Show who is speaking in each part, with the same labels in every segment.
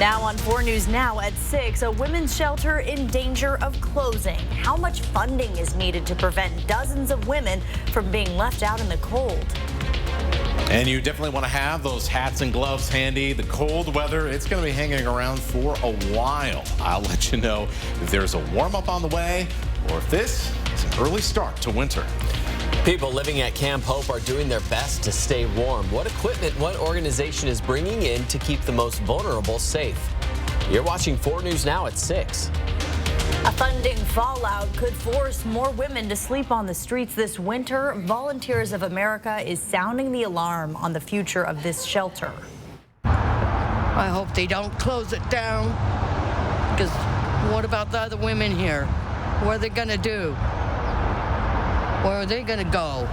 Speaker 1: Now on 4 News Now at 6, a women's shelter in danger of closing. How much funding is needed to prevent dozens of women from being left out in the cold?
Speaker 2: And you definitely want to have those hats and gloves handy. The cold weather, it's going to be hanging around for a while. I'll let you know if there's a warm-up on the way or if this is an early start to winter.
Speaker 3: People living at Camp Hope are doing their best to stay warm. What equipment, what organization is bringing in to keep the most vulnerable safe? You're watching 4 News Now at 6.
Speaker 1: A funding fallout could force more women to sleep on the streets this winter. Volunteers of America is sounding the alarm on the future of this shelter.
Speaker 4: I hope they don't close it down, because what about the other women here? What are they going to do? Where are they going to go?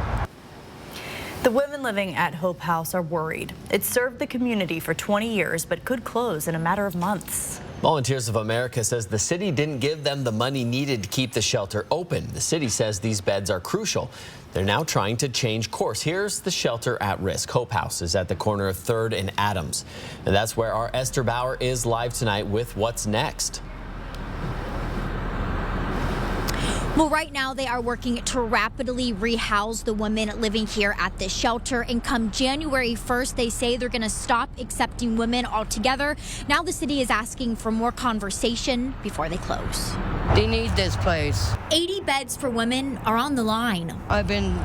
Speaker 1: The women living at Hope House are worried. It served the community for 20 years, but could close in a matter of months.
Speaker 3: Volunteers of America says the city didn't give them the money needed to keep the shelter open. The city says these beds are crucial. They're now trying to change course. Here's the shelter at risk. Hope House is at the corner of 3rd and Adams. And that's where our Esther Bauer is live tonight with what's next.
Speaker 5: Well, right now they are working to rapidly rehouse the women living here at this shelter. And come January 1st, they say they're going to stop accepting women altogether. Now the city is asking for more conversation before they close.
Speaker 4: They need this place.
Speaker 5: 80 beds for women are on the line.
Speaker 4: I've been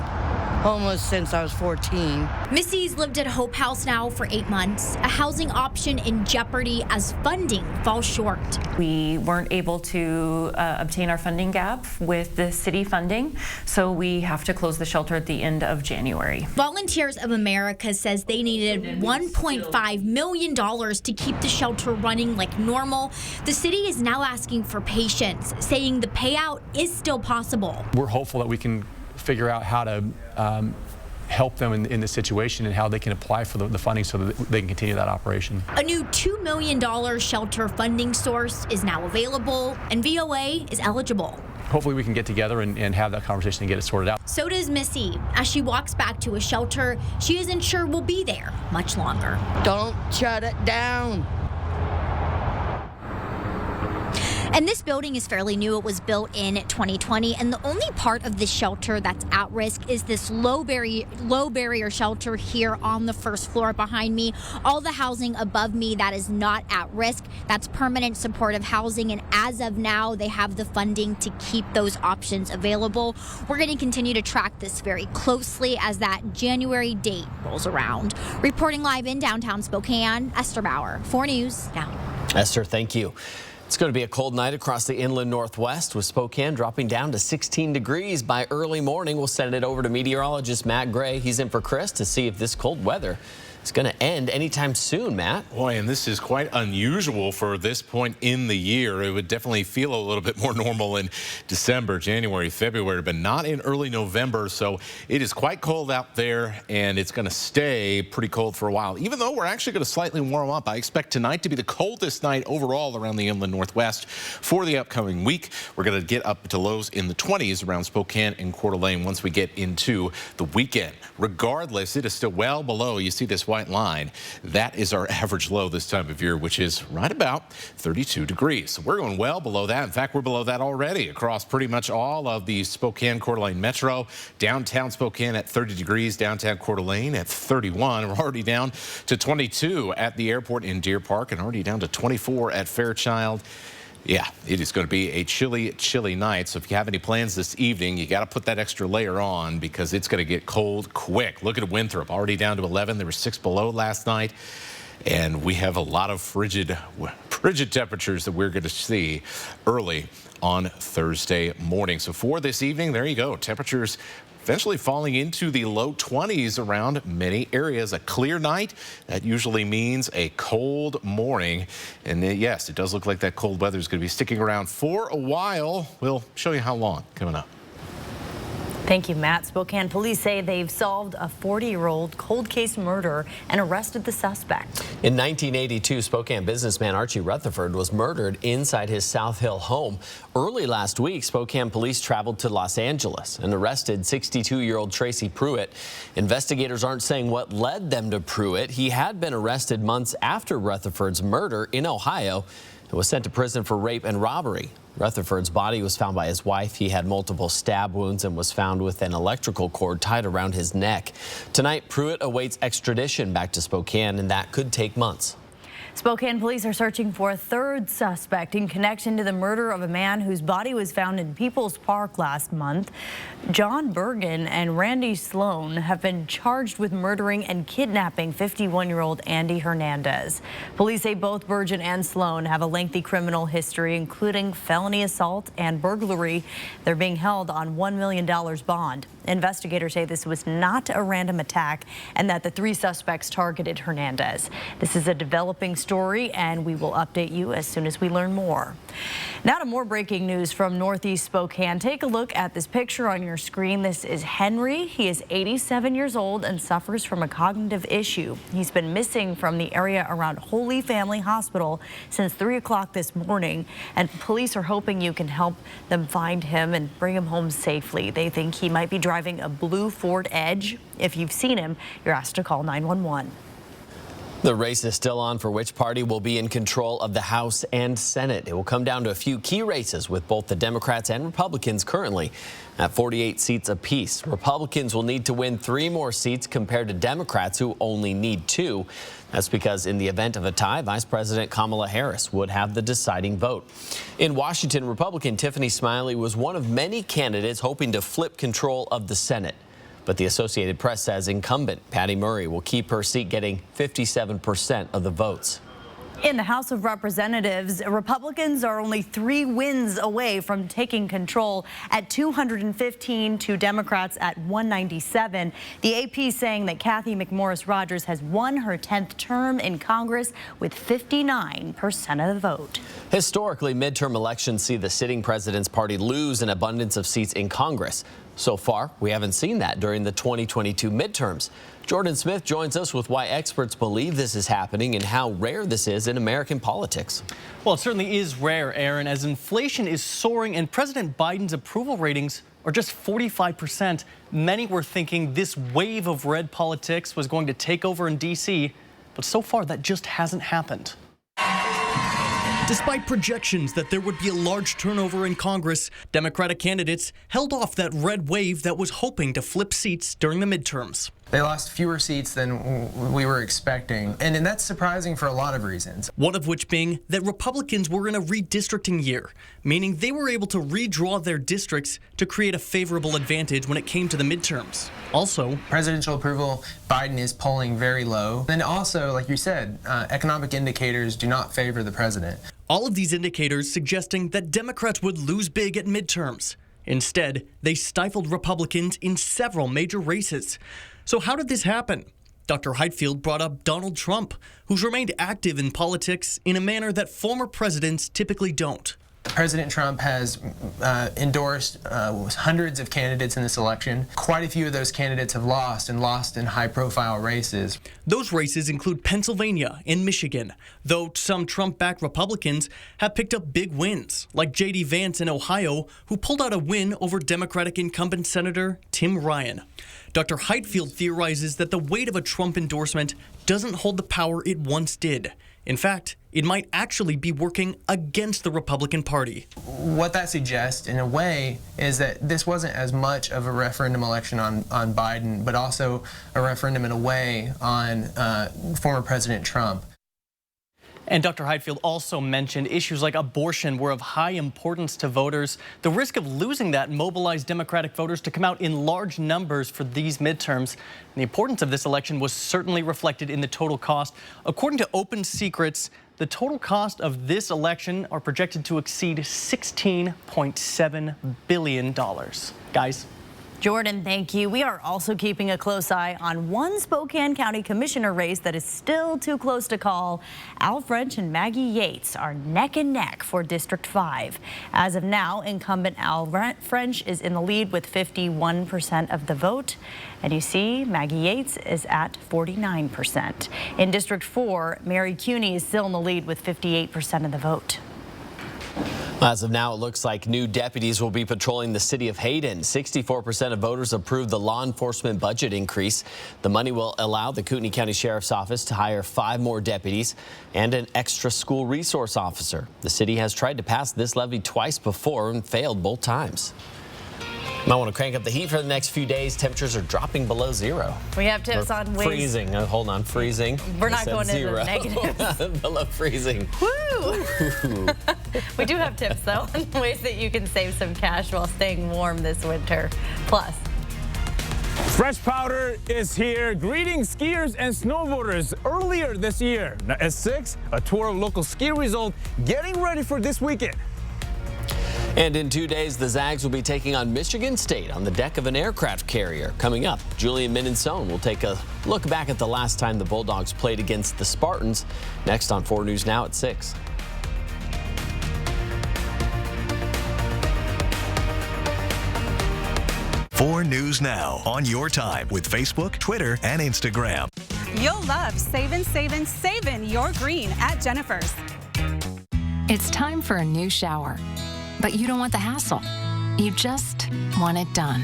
Speaker 4: homeless since I was 14.
Speaker 5: Missy's lived at Hope House now for 8 months. A housing option in jeopardy as funding falls short.
Speaker 6: We weren't able to obtain our funding gap with the city funding, so we have to close the shelter at the end of January.
Speaker 5: Volunteers of America says they needed $1.5 million to keep the shelter running like normal. The city is now asking for patience, saying the payout is still possible.
Speaker 7: We're hopeful that we can figure out how to help them in this situation and how they can apply for the funding so that they can continue that operation.
Speaker 5: A new $2 million shelter funding source is now available, and VOA is eligible.
Speaker 7: Hopefully we can get together and have that conversation and get it sorted out.
Speaker 5: So does Missy. As she walks back to a shelter she isn't sure will be there much longer.
Speaker 4: Don't shut it down.
Speaker 5: And this building is fairly new. It was built in 2020, and the only part of this shelter that's at risk is this low barrier shelter here on the first floor behind me. All the housing above me that is not at risk, that's permanent supportive housing, and as of now they have the funding to keep those options available. We're going to continue to track this very closely as that January date rolls around. Reporting live in downtown Spokane, Esther Bauer, 4 News Now.
Speaker 3: Esther, thank you. It's going to be a cold night across the inland northwest, with Spokane dropping down to 16 degrees by early morning. We'll send it over to meteorologist Matt Gray. He's in for Chris to see if this cold weather is going to end anytime soon, Matt.
Speaker 2: Boy, and this is quite unusual for this point in the year. It would definitely feel a little bit more normal in December, January, February, but not in early November. So it is quite cold out there, and it's going to stay pretty cold for a while. Even though we're actually going to slightly warm up, I expect tonight to be the coldest night overall around the inland northwest for the upcoming week. We're going to get up to lows in the 20s around Spokane and Coeur d'Alene once we get into the weekend. Regardless, it is still well below. You see this white line. That is our average low this time of year, which is right about 32 degrees. So we're going well below that. In fact, we're below that already across pretty much all of the Spokane, Coeur d'Alene metro. Downtown Spokane at 30 degrees, downtown Coeur d'Alene at 31. We're already down to 22 at the airport in Deer Park and already down to 24 at Fairchild. Yeah, it is going to be a chilly, chilly night. So if you have any plans this evening, you got to put that extra layer on because it's going to get cold quick. Look at Winthrop, already down to 11. There were 6 below last night. And we have a lot of frigid temperatures that we're going to see early on Thursday morning. So for this evening, there you go. Temperatures eventually falling into the low 20s around many areas. A clear night, that usually means a cold morning. And yes, it does look like that cold weather is going to be sticking around for a while. We'll show you how long coming up.
Speaker 1: Thank you, Matt. Spokane police say they've solved a 40-year-old cold case murder and arrested the suspect.
Speaker 3: In 1982, Spokane businessman Archie Rutherford was murdered inside his South Hill home. Early last week, Spokane police traveled to Los Angeles and arrested 62-year-old Tracy Pruitt. Investigators aren't saying what led them to Pruitt. He had been arrested months after Rutherford's murder in Ohio and was sent to prison for rape and robbery. Rutherford's body was found by his wife. He had multiple stab wounds and was found with an electrical cord tied around his neck. Tonight, Pruitt awaits extradition back to Spokane, and that could take months.
Speaker 1: Spokane police are searching for a third suspect in connection to the murder of a man whose body was found in Peoples Park last month. John Bergen and Randy Sloan have been charged with murdering and kidnapping 51-year-old Andy Hernandez. Police say both Bergen and Sloan have a lengthy criminal history, including felony assault and burglary. They're being held on $1 million bond. Investigators say this was not a random attack and that the three suspects targeted Hernandez. This is a developing story, and we will update you as soon as we learn more. Now to more breaking news from Northeast Spokane. Take a look at this picture on your screen. This is Henry. He is 87 years old and suffers from a cognitive issue. He's been missing from the area around Holy Family Hospital since 3 o'clock this morning, and police are hoping you can help them find him and bring him home safely. They think he might be driving a blue Ford Edge. If you've seen him, you're asked to call 911.
Speaker 3: The race is still on for which party will be in control of the House and Senate. It will come down to a few key races with both the Democrats and Republicans currently at 48 seats apiece. Republicans will need to win 3 more seats compared to Democrats who only need 2. That's because in the event of a tie, Vice President Kamala Harris would have the deciding vote. In Washington, Republican Tiffany Smiley was one of many candidates hoping to flip control of the Senate. But the Associated Press says incumbent Patty Murray will keep her seat, getting 57% of the votes.
Speaker 1: In the House of Representatives, Republicans are only 3 wins away from taking control at 215 to Democrats at 197. The AP saying that Cathy McMorris Rodgers has won her 10th term in Congress with 59% of the vote.
Speaker 3: Historically, midterm elections see the sitting president's party lose an abundance of seats in Congress. So far, we haven't seen that during the 2022 midterms. Jordan Smith joins us with why experts believe this is happening and how rare this is in American politics.
Speaker 8: Well, it certainly is rare, Aaron, as inflation is soaring and President Biden's approval ratings are just 45%. Many were thinking this wave of red politics was going to take over in D.C., but so far that just hasn't happened. Despite projections that there would be a large turnover in Congress, Democratic candidates held off that red wave that was hoping to flip seats during the midterms.
Speaker 9: They lost fewer seats than we were expecting, and that's surprising for a lot of reasons.
Speaker 8: One of which being that Republicans were in a redistricting year, meaning they were able to redraw their districts to create a favorable advantage when it came to the midterms. Also,
Speaker 9: presidential approval, Biden is polling very low. And also, like you said, economic indicators do not favor the president.
Speaker 8: All of these indicators suggesting that Democrats would lose big at midterms. Instead, they stifled Republicans in several major races. So how did this happen? Dr. Heitfield brought up Donald Trump, who's remained active in politics in a manner that former presidents typically don't.
Speaker 9: President Trump has endorsed hundreds of candidates in this election. Quite a few of those candidates have lost in high-profile races.
Speaker 8: Those races include Pennsylvania and Michigan, though some Trump-backed Republicans have picked up big wins, like J.D. Vance in Ohio, who pulled out a win over Democratic incumbent Senator Tim Ryan. Dr. Heitfield theorizes that the weight of a Trump endorsement doesn't hold the power it once did. In fact, it might actually be working against the Republican Party.
Speaker 9: What that suggests, in a way, is that this wasn't as much of a referendum election on Biden, but also a referendum in a way on former President Trump.
Speaker 8: And Dr. Heitfield also mentioned issues like abortion were of high importance to voters. The risk of losing that mobilized Democratic voters to come out in large numbers for these midterms. And the importance of this election was certainly reflected in the total cost. According to Open Secrets, the total cost of this election are projected to exceed $16.7 billion. Guys.
Speaker 1: Jordan, thank you. We are also keeping a close eye on one Spokane County Commissioner race that is still too close to call. Al French and Maggie Yates are neck and neck for District 5. As of now, incumbent Al French is in the lead with 51% of the vote. And you see, Maggie Yates is at 49%. In District 4, Mary Cuney is still in the lead with 58% of the vote.
Speaker 3: As of now, it looks like new deputies will be patrolling the city of Hayden. 64% of voters approved the law enforcement budget increase. The money will allow the Kootenai County Sheriff's Office to hire 5 more deputies and an extra school resource officer. The city has tried to pass this levy twice before and failed both times. Might want to crank up the heat for the next few days. Temperatures are dropping below 0.
Speaker 1: We have tips on ways.
Speaker 3: Freezing. Hold on, freezing.
Speaker 1: We're not going into the negatives.
Speaker 3: Below freezing.
Speaker 1: Woo! We do have tips, though, on ways that you can save some cash while staying warm this winter. Plus,
Speaker 10: Fresh Powder is here, greeting skiers and snowboarders earlier this year. Now, at 6, a tour of local ski results, getting ready for this weekend.
Speaker 3: And in 2 days, the Zags will be taking on Michigan State on the deck of an aircraft carrier. Coming up, Julian Minnesone will take a look back at the last time the Bulldogs played against the Spartans. Next on 4 News Now at 6.
Speaker 11: News Now on your time with Facebook, Twitter, and Instagram.
Speaker 12: You'll love saving your green at Jennifer's.
Speaker 13: It's time for a new shower, but you don't want the hassle. You just want it done.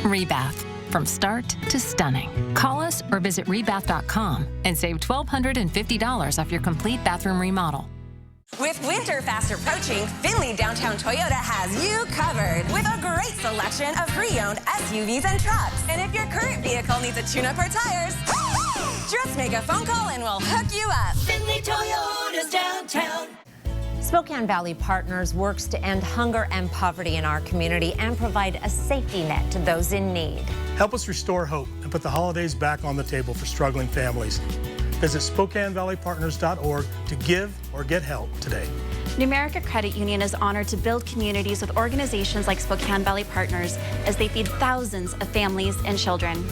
Speaker 13: Rebath, from start to stunning. Call us or visit rebath.com and save $1,250 off your complete bathroom remodel.
Speaker 14: With winter fast approaching, Findlay Downtown Toyota has you covered with a great selection of pre-owned SUVs and trucks. And if your current vehicle needs a tune-up or tires, just make a phone call and we'll hook you up. Findlay Toyota's downtown.
Speaker 15: Spokane Valley Partners works to end hunger and poverty in our community and provide a safety net to those in need.
Speaker 16: Help us restore hope and put the holidays back on the table for struggling families. Visit SpokaneValleyPartners.org to give or get help today.
Speaker 17: Numerica Credit Union is honored to build communities with organizations like Spokane Valley Partners as they feed thousands of families and children.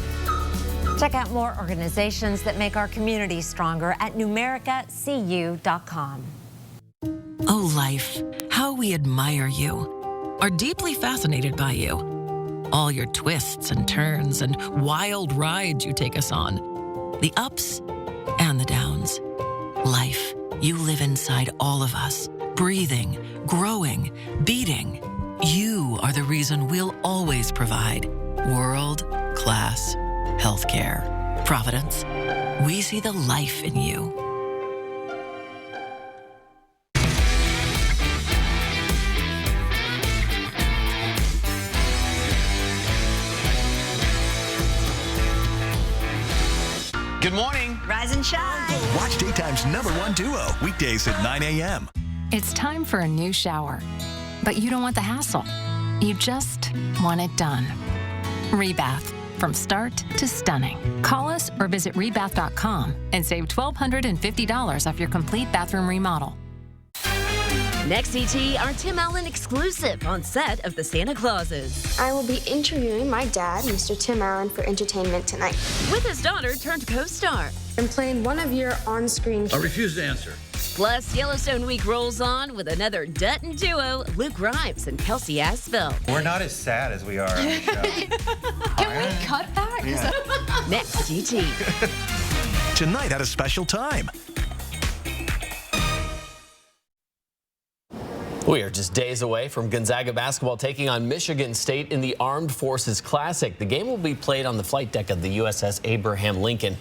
Speaker 15: Check out more organizations that make our community stronger at numericacu.com.
Speaker 18: Oh, life, how we admire you, are deeply fascinated by you. All your twists and turns and wild rides you take us on. The ups and the downs. Life, you live inside all of us, breathing, growing, beating. You are the reason we'll always provide world-class healthcare. Providence, we see the life in you.
Speaker 19: Good morning.
Speaker 14: Rise and shine.
Speaker 11: Watch Daytime's #1 duo, weekdays at 9 a.m.
Speaker 13: It's time for a new shower, but you don't want the hassle. You just want it done. Rebath, from start to stunning. Call us or visit rebath.com and save $1,250 off your complete bathroom remodel.
Speaker 20: Next ET, our Tim Allen exclusive on set of The Santa Clauses.
Speaker 21: I will be interviewing my dad, Mr. Tim Allen, for entertainment tonight.
Speaker 20: With his daughter turned co-star.
Speaker 21: I'm playing one of your on-screen...
Speaker 22: I refuse to answer.
Speaker 20: Plus, Yellowstone Week rolls on with another Dutton duo, Luke Grimes and Kelsey Asphalt.
Speaker 23: We're not as sad as we are on the show.
Speaker 20: Can we cut that? Yeah. Next ET.
Speaker 11: Tonight at a special time.
Speaker 3: We are just days away from Gonzaga basketball taking on Michigan State in the Armed Forces Classic. The game will be played on the flight deck of the USS Abraham Lincoln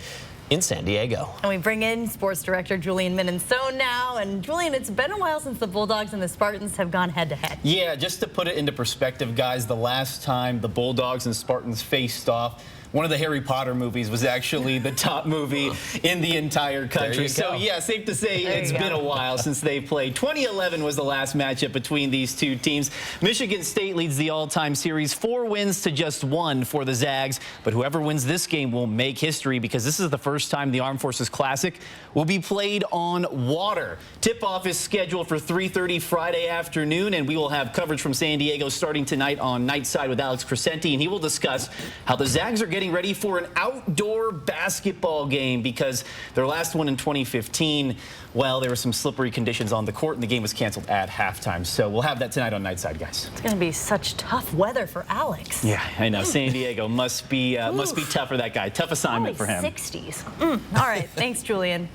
Speaker 3: in San Diego.
Speaker 1: And we bring in sports director Julian Minnesone now. And Julian, it's been a while since the Bulldogs and the Spartans have gone head-to-head.
Speaker 24: Yeah, just to put it into perspective, guys, the last time the Bulldogs and Spartans faced off
Speaker 6: one of the Harry Potter movies was actually the top movie in the entire country. So yeah, safe to say it's been a while since they played. 2011 was the last matchup between these two teams. Michigan State leads the all-time series 4 wins to just 1 for the Zags. But whoever wins this game will make history because this is the first time the Armed Forces Classic will be played on water. Tip-off is scheduled for 3:30 Friday afternoon, and we will have coverage from San Diego starting tonight on Nightside with Alex Crescenti, and he will discuss how the Zags are getting ready for an outdoor basketball game because their last one in 2015, well, there were some slippery conditions on the court, and the game was canceled at halftime. So we'll have that tonight on Nightside, guys.
Speaker 1: It's going to be such tough weather for Alex.
Speaker 6: Yeah, I know. San Diego must be tough for that guy. Tough assignment for him.
Speaker 1: 60s. All right, thanks, Julian.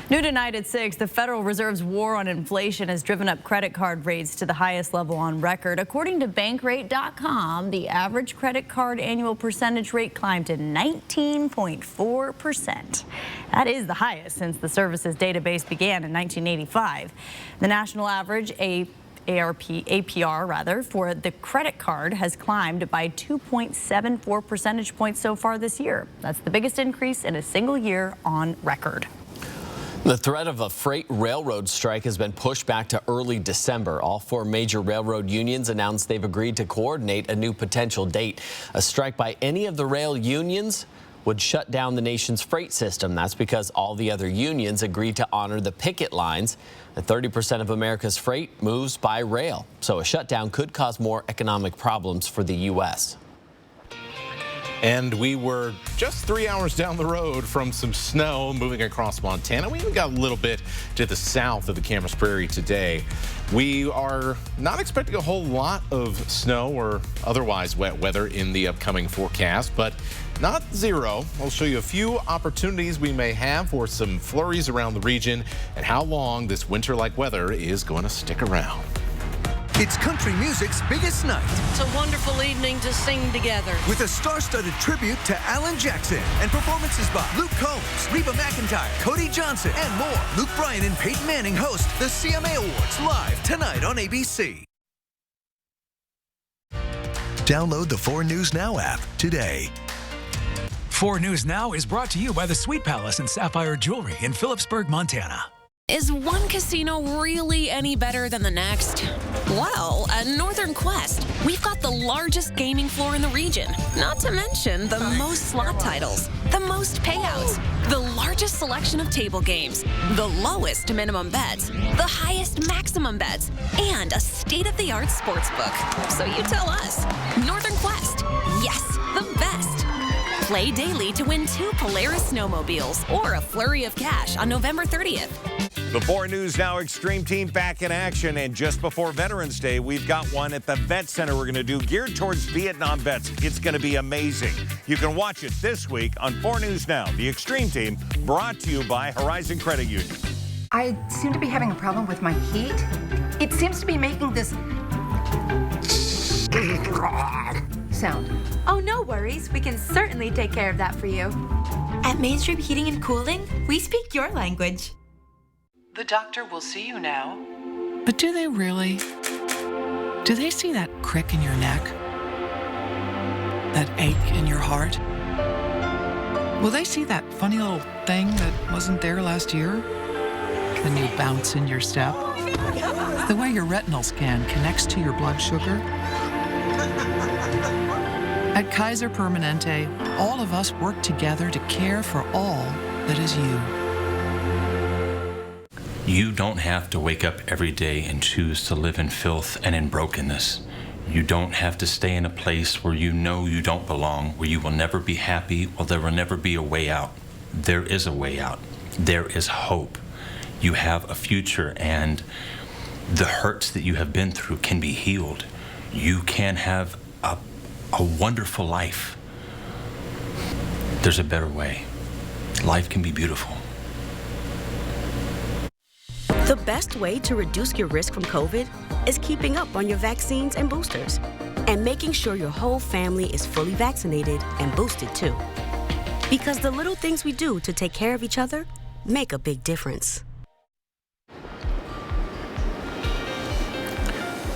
Speaker 1: New tonight at 6, the Federal Reserve's war on inflation has driven up credit card rates to the highest level on record. According to Bankrate.com, the average credit card annual percentage rate climbed to 19.4%. That is the highest since the service's database began in 1985. The national average, APR for the credit card has climbed by 2.74 percentage points so far this year. That's the biggest increase in a single year on record.
Speaker 3: The threat of a freight railroad strike has been pushed back to early December. All 4 major railroad unions announced they've agreed to coordinate a new potential date. A strike by any of the rail unions would shut down the nation's freight system. That's because all the other unions agreed to honor the picket lines. 30% of America's freight moves by rail, so a shutdown could cause more economic problems for the U.S.
Speaker 2: And we were just 3 hours down the road from some snow moving across Montana. We even got a little bit to the south of the Camas Prairie today. We are not expecting a whole lot of snow or otherwise wet weather in the upcoming forecast, but not zero. I'll show you a few opportunities we may have for some flurries around the region and how long this winter-like weather is going to stick around.
Speaker 7: It's country music's biggest night.
Speaker 4: It's a wonderful evening to sing together.
Speaker 7: With a star-studded tribute to Alan Jackson and performances by Luke Combs, Reba McEntire, Cody Johnson, and more. Luke Bryan and Peyton Manning host the CMA Awards live tonight on ABC.
Speaker 11: Download the 4 News Now app today.
Speaker 22: 4 News Now is brought to you by the Sweet Palace and Sapphire Jewelry in Phillipsburg, Montana.
Speaker 24: Is one casino really any better than the next? Well, at Northern Quest, we've got the largest gaming floor in the region, not to mention the most slot titles, the most payouts, the largest selection of table games, the lowest minimum bets, the highest maximum bets, and a state-of-the-art sports book. So you tell us. Northern Quest, yes, the best. Play daily to win 2 Polaris snowmobiles or a flurry of cash on November 30th.
Speaker 25: The 4 News Now Extreme Team back in action, and just before Veterans Day, we've got one at the Vet Center we're going to do geared towards Vietnam vets. It's going to be amazing. You can watch it this week on 4 News Now, the Extreme Team, brought to you by Horizon Credit Union.
Speaker 26: I seem to be having a problem with my heat. It seems to be making this sound.
Speaker 27: Oh, no worries. We can certainly take care of that for you. At Mainstream Heating and Cooling, we speak your language.
Speaker 28: The doctor will see you now.
Speaker 29: But do they really? Do they see that crick in your neck? That ache in your heart? Will they see that funny little thing that wasn't there last year? The new bounce in your step? The way your retinal scan connects to your blood sugar? At Kaiser Permanente, all of us work together to care for all that is you.
Speaker 30: You don't have to wake up every day and choose to live in filth and in brokenness. You don't have to stay in a place where you know you don't belong, where you will never be happy, or there will never be a way out. There is a way out. There is hope. You have a future, and the hurts that you have been through can be healed. You can have a wonderful life. There's a better way. Life can be beautiful.
Speaker 31: The best way to reduce your risk from COVID is keeping up on your vaccines and boosters and making sure your whole family is fully vaccinated and boosted too. Because the little things we do to take care of each other make a big difference.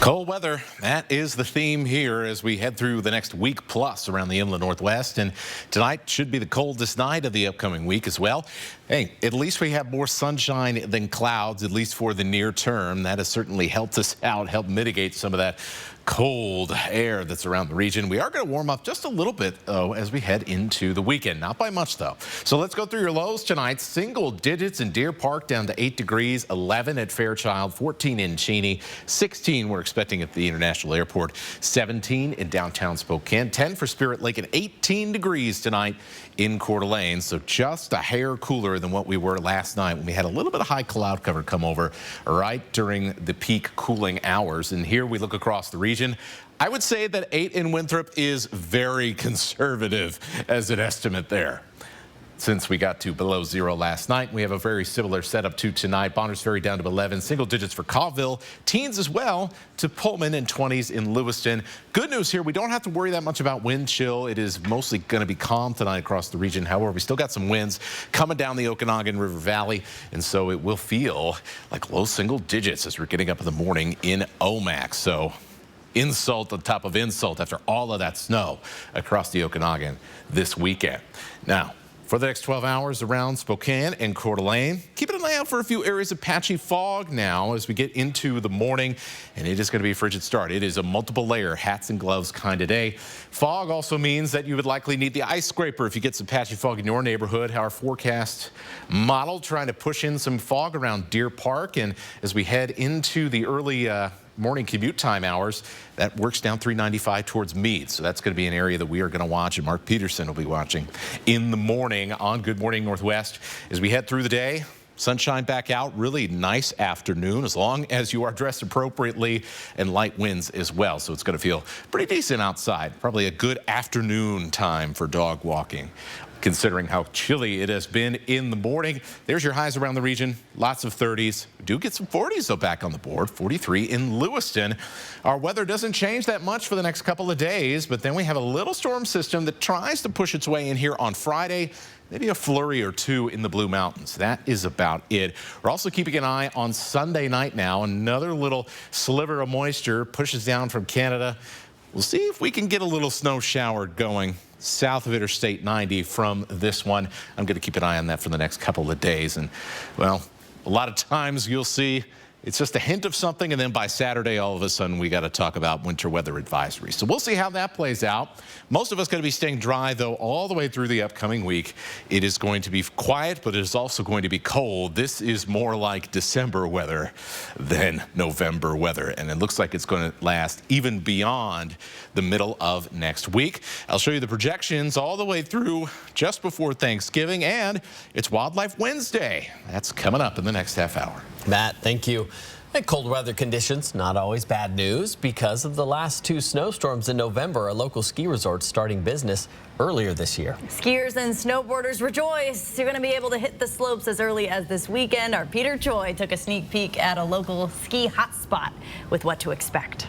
Speaker 2: Cold weather, that is the theme here as we head through the next week plus around the inland Northwest. And tonight should be the coldest night of the upcoming week as well. Hey, at least we have more sunshine than clouds, at least for the near term. That has certainly helped us out, helped mitigate some of that cold air that's around the region. We are going to warm up just a little bit, though, as we head into the weekend. Not by much, though. So let's go through your lows tonight. Single digits in Deer Park down to 8 degrees, 11 at Fairchild, 14 in Cheney, 16 we're expecting at the International Airport, 17 in downtown Spokane, 10 for Spirit Lake, and 18 degrees tonight in Coeur d'Alene. So just a hair cooler than what we were last night when we had a little bit of high cloud cover come over right during the peak cooling hours. And here we look across the region. I would say that 8 in Winthrop is very conservative as an estimate there. Since we got to below 0 last night, we have a very similar setup to tonight. Bonners Ferry down to 11, single digits for Colville, teens as well to Pullman, and 20s in Lewiston. Good news here, we don't have to worry that much about wind chill. It is mostly going to be calm tonight across the region. However, we still got some winds coming down the Okanagan River Valley, and so it will feel like low single digits as we're getting up in the morning in Omak. So insult on top of insult after all of that snow across the Okanagan this weekend. Now, for the next 12 hours around Spokane and Coeur d'Alene, keeping an eye out for a few areas of patchy fog now as we get into the morning, and it is going to be a frigid start. It is a multiple layer hats and gloves kind of day. Fog also means that you would likely need the ice scraper if you get some patchy fog in your neighborhood. Our forecast model trying to push in some fog around Deer Park, and as we head into the early morning commute time hours, that works down 395 towards Meade. So that's going to be an area that we are going to watch, and Mark Peterson will be watching in the morning on Good Morning Northwest. As we head through the day, sunshine back out, really nice afternoon as long as you are dressed appropriately, and light winds as well. So it's going to feel pretty decent outside. Probably a good afternoon time for dog walking, considering how chilly it has been in the morning. There's your highs around the region. Lots of 30s. We do get some 40s, though, back on the board. 43 in Lewiston. Our weather doesn't change that much for the next couple of days, but then we have a little storm system that tries to push its way in here on Friday. Maybe a flurry or two in the Blue Mountains. That is about it. We're also keeping an eye on Sunday night now. Another little sliver of moisture pushes down from Canada. We'll see if we can get a little snow shower going south of Interstate 90 from this one. I'm going to keep an eye on that for the next couple of days. And, well, a lot of times you'll see it's just a hint of something, and then by Saturday, all of a sudden, we got to talk about winter weather advisory. So we'll see how that plays out. Most of us going to be staying dry, though, all the way through the upcoming week. It is going to be quiet, but it is also going to be cold. This is more like December weather than November weather, and it looks like it's going to last even beyond the middle of next week. I'll show you the projections all the way through just before Thanksgiving, and it's Wildlife Wednesday. That's coming up in the next half hour.
Speaker 3: Matt, thank you. And cold weather conditions, not always bad news. Because of the last 2 snowstorms in November, a local ski resort starting business earlier this year.
Speaker 1: Skiers and snowboarders rejoice. You're going to be able to hit the slopes as early as this weekend. Our Peter Choi took a sneak peek at a local ski hotspot with what to expect.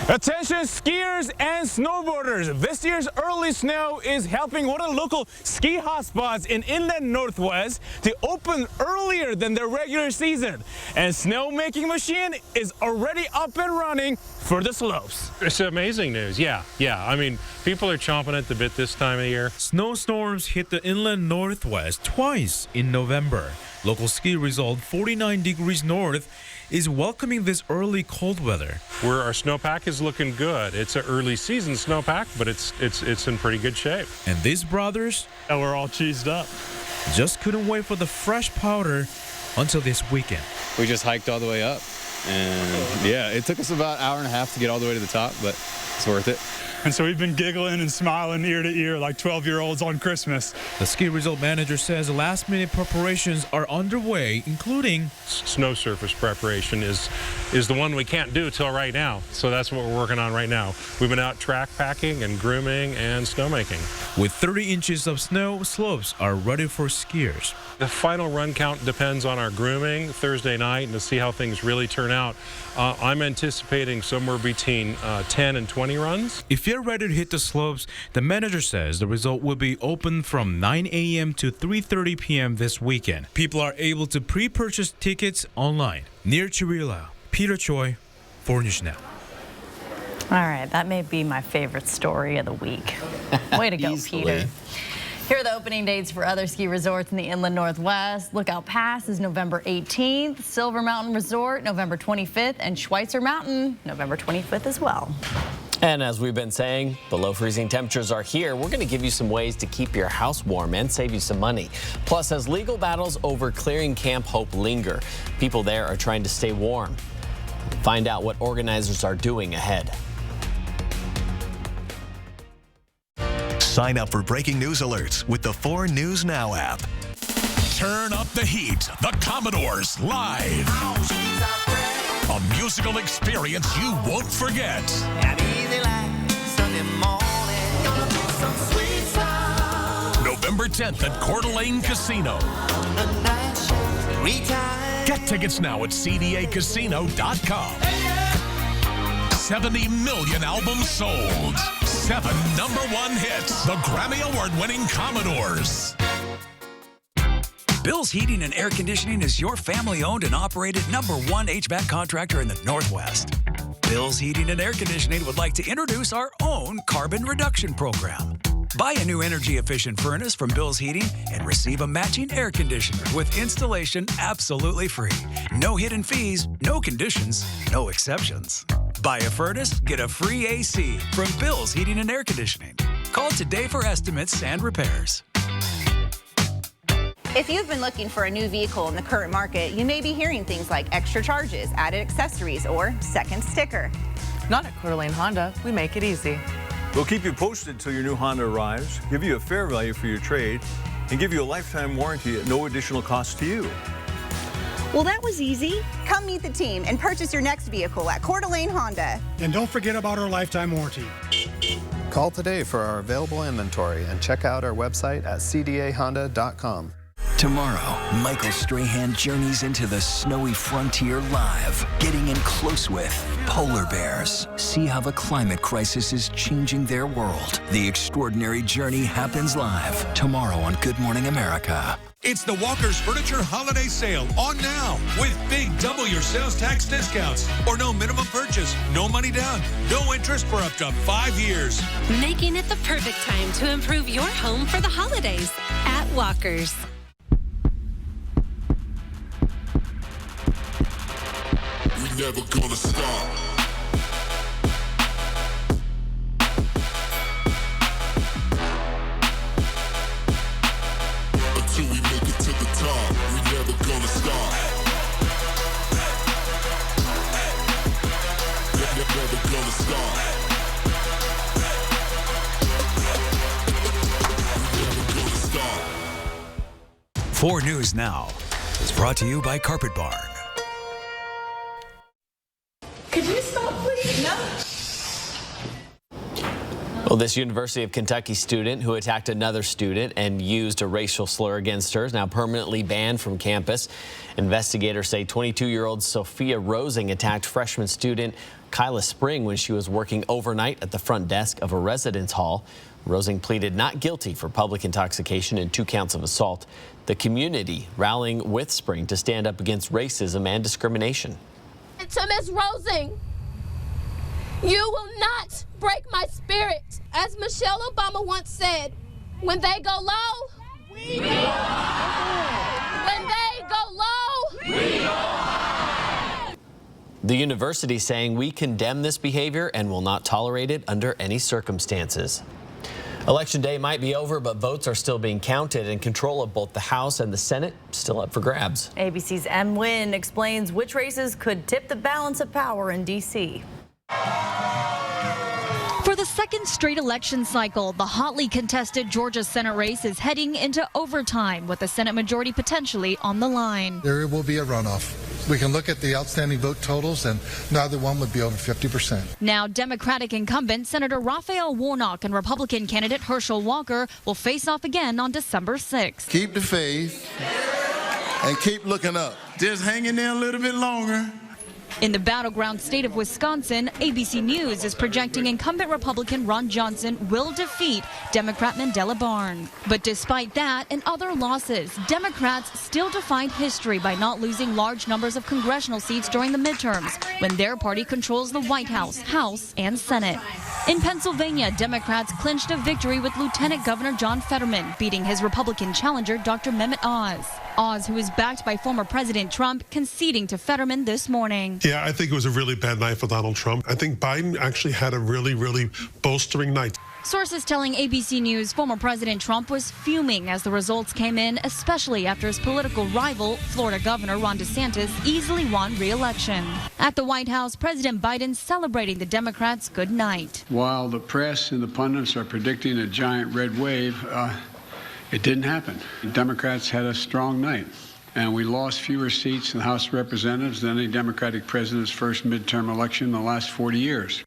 Speaker 5: Attention skiers and snowboarders. This year's early snow is helping one of the local ski hotspots in inland Northwest to open earlier than their regular season. And snowmaking machine is already up and running for the slopes.
Speaker 8: It's amazing news. Yeah. I mean, people are chomping at the bit this time of year.
Speaker 9: Snowstorms hit the inland Northwest twice in November. Local ski result 49 degrees north is welcoming this early cold weather.
Speaker 8: Where our snowpack is looking good. It's an early season snowpack, but it's in pretty good shape.
Speaker 9: And these brothers,
Speaker 8: we're all cheesed up.
Speaker 9: Just couldn't wait for the fresh powder until this weekend.
Speaker 10: We just hiked all the way up, and yeah, it took us about an hour and a half to get all the way to the top, but it's worth it.
Speaker 12: And so we've been giggling and smiling ear to ear like 12-year-olds on Christmas.
Speaker 9: The ski resort manager says last-minute preparations are underway, including
Speaker 8: snow surface preparation is the one we can't do till right now. So that's what we're working on right now. We've been out track packing and grooming and snowmaking.
Speaker 9: With 30 inches of snow, slopes are ready for skiers.
Speaker 8: The final run count depends on our grooming Thursday night and to see how things really turn out. I'm anticipating somewhere between 10 and 20 runs.
Speaker 9: If you're ready to hit the slopes, the manager says the result will be open from 9 a.m. to 3:30 p.m. this weekend. People are able to pre-purchase tickets online. Near Chirila, Peter Choi, 4 News Now.
Speaker 1: All right, that may be my favorite story of the week. Way to go, Peter. Here are the opening dates for other ski resorts in the Inland Northwest. Lookout Pass is November 18th, Silver Mountain Resort November 25th, and Schweitzer Mountain November 25th as well.
Speaker 3: And as we've been saying, below freezing temperatures are here. We're going to give you some ways to keep your house warm and save you some money. Plus, as legal battles over clearing Camp Hope linger, people there are trying to stay warm. Find out what organizers are doing ahead.
Speaker 11: Sign up for breaking news alerts with the 4 News Now app.
Speaker 6: Turn up the heat. The Commodores live. A musical experience you won't forget. November 10th at Coeur d'Alene Casino. Get tickets now at cdacasino.com. 70 million albums sold. 7 #1 hits. The Grammy Award-winning Commodores.
Speaker 22: Bill's Heating and Air Conditioning is your family-owned and operated #1 HVAC contractor in the Northwest. Bill's Heating and Air Conditioning would like to introduce our own carbon reduction program. Buy a new energy-efficient furnace from Bill's Heating and receive a matching air conditioner with installation absolutely free. No hidden fees, no conditions, no exceptions. Buy a furnace, get a free AC from Bill's Heating and Air Conditioning. Call today for estimates and repairs.
Speaker 13: If you've been looking for a new vehicle in the current market, you may be hearing things like extra charges, added accessories, or second sticker.
Speaker 14: Not at Coeur d'Alene Honda. We make it easy.
Speaker 15: We'll keep you posted till your new Honda arrives, give you a fair value for your trade, and give you a lifetime warranty at no additional cost to you.
Speaker 13: Well, that was easy. Come meet the team and purchase your next vehicle at Coeur d'Alene Honda.
Speaker 16: And don't forget about our lifetime warranty.
Speaker 17: Call today for our available inventory and check out our website at cdahonda.com.
Speaker 22: Tomorrow, Michael Strahan journeys into the snowy frontier live, getting in close with polar bears. See how the climate crisis is changing their world. The extraordinary journey happens live tomorrow on Good Morning America.
Speaker 6: It's the Walker's Furniture Holiday Sale on now with big double your sales tax discounts or no minimum purchase, no money down, no interest for up to 5 years.
Speaker 24: Making it the perfect time to improve your home for the holidays at Walker's.
Speaker 18: We never gonna stop. Until we make it to the top, we never gonna stop. Never gonna stop. We never gonna stop.
Speaker 22: 4 News Now is brought to you by Carpet Barn.
Speaker 13: Could you stop, please? No.
Speaker 3: Well, this University of Kentucky student who attacked another student and used a racial slur against her is now permanently banned from campus. Investigators say 22-year-old Sophia Rosing attacked freshman student Kyla Spring when she was working overnight at the front desk of a residence hall. Rosing pleaded not guilty for public intoxication and 2 counts of assault. The community rallying with Spring to stand up against racism and discrimination.
Speaker 19: To Miss Rosing, you will not break my spirit. As Michelle Obama once said, when they go low, we go high. When they go low, we go high.
Speaker 3: The university saying we condemn this behavior and will not tolerate it under any circumstances. Election day might be over, but votes are still being counted, and control of both the House and the Senate still up for grabs.
Speaker 1: ABC's M. Wynn explains which races could tip the balance of power in D.C.
Speaker 20: For the second straight election cycle, the hotly contested Georgia Senate race is heading into overtime with the Senate majority potentially on the line.
Speaker 21: There will be a runoff. We can look at the outstanding vote totals, and neither one would be over 50%.
Speaker 20: Now, Democratic incumbent Senator Raphael Warnock and Republican candidate Herschel Walker will face off again on December 6th.
Speaker 23: Keep the faith and keep looking up. Just hang in there a little bit longer.
Speaker 20: In the battleground state of Wisconsin, ABC News is projecting incumbent Republican Ron Johnson will defeat Democrat Mandela Barnes. But despite that and other losses, Democrats still defied history by not losing large numbers of congressional seats during the midterms, when their party controls the White House, House, and Senate. In Pennsylvania, Democrats clinched a victory with Lieutenant Governor John Fetterman, beating his Republican challenger, Dr. Mehmet Oz. Oz, who is backed by former President Trump, conceding to Fetterman this morning.
Speaker 2: Yeah, I think it was a really bad night for Donald Trump. I think Biden actually had a really bolstering night.
Speaker 20: Sources telling ABC News former President Trump was fuming as the results came in, especially after his political rival, Florida Governor Ron DeSantis, easily won re-election. At the White House, President Biden celebrating the Democrats' good night.
Speaker 4: While the press and the pundits are predicting a giant red wave, it didn't happen. The Democrats had a strong night, and we lost fewer seats in the House of Representatives than any Democratic president's first midterm election in the last 40 years.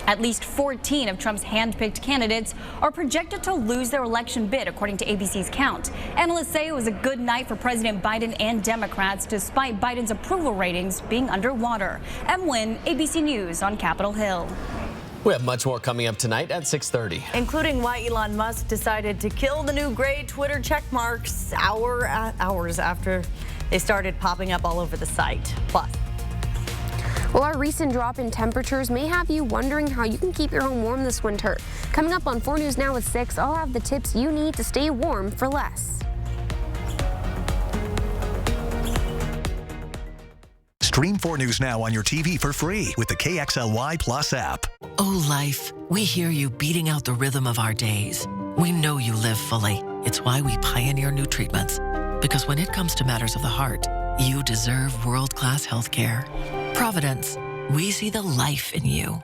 Speaker 20: At least 14 of Trump's hand-picked candidates are projected to lose their election bid, according to ABC's count. Analysts say it was a good night for President Biden and Democrats, despite Biden's approval ratings being underwater. Em Nguyen, ABC News on Capitol Hill.
Speaker 3: We have much more coming up tonight at 6:30.
Speaker 1: Including why Elon Musk decided to kill the new gray Twitter check marks hours after they started popping up all over the site. Plus,
Speaker 7: well, our recent drop in temperatures may have you wondering how you can keep your home warm this winter. Coming up on 4 News Now at 6, I'll have the tips you need to stay warm for less.
Speaker 11: Stream 4 News Now on your TV for free with the KXLY Plus app.
Speaker 23: Oh, life, we hear you beating out the rhythm of our days. We know you live fully. It's why we pioneer new treatments. Because when it comes to matters of the heart, you deserve world-class health care. Providence, we see the life in you.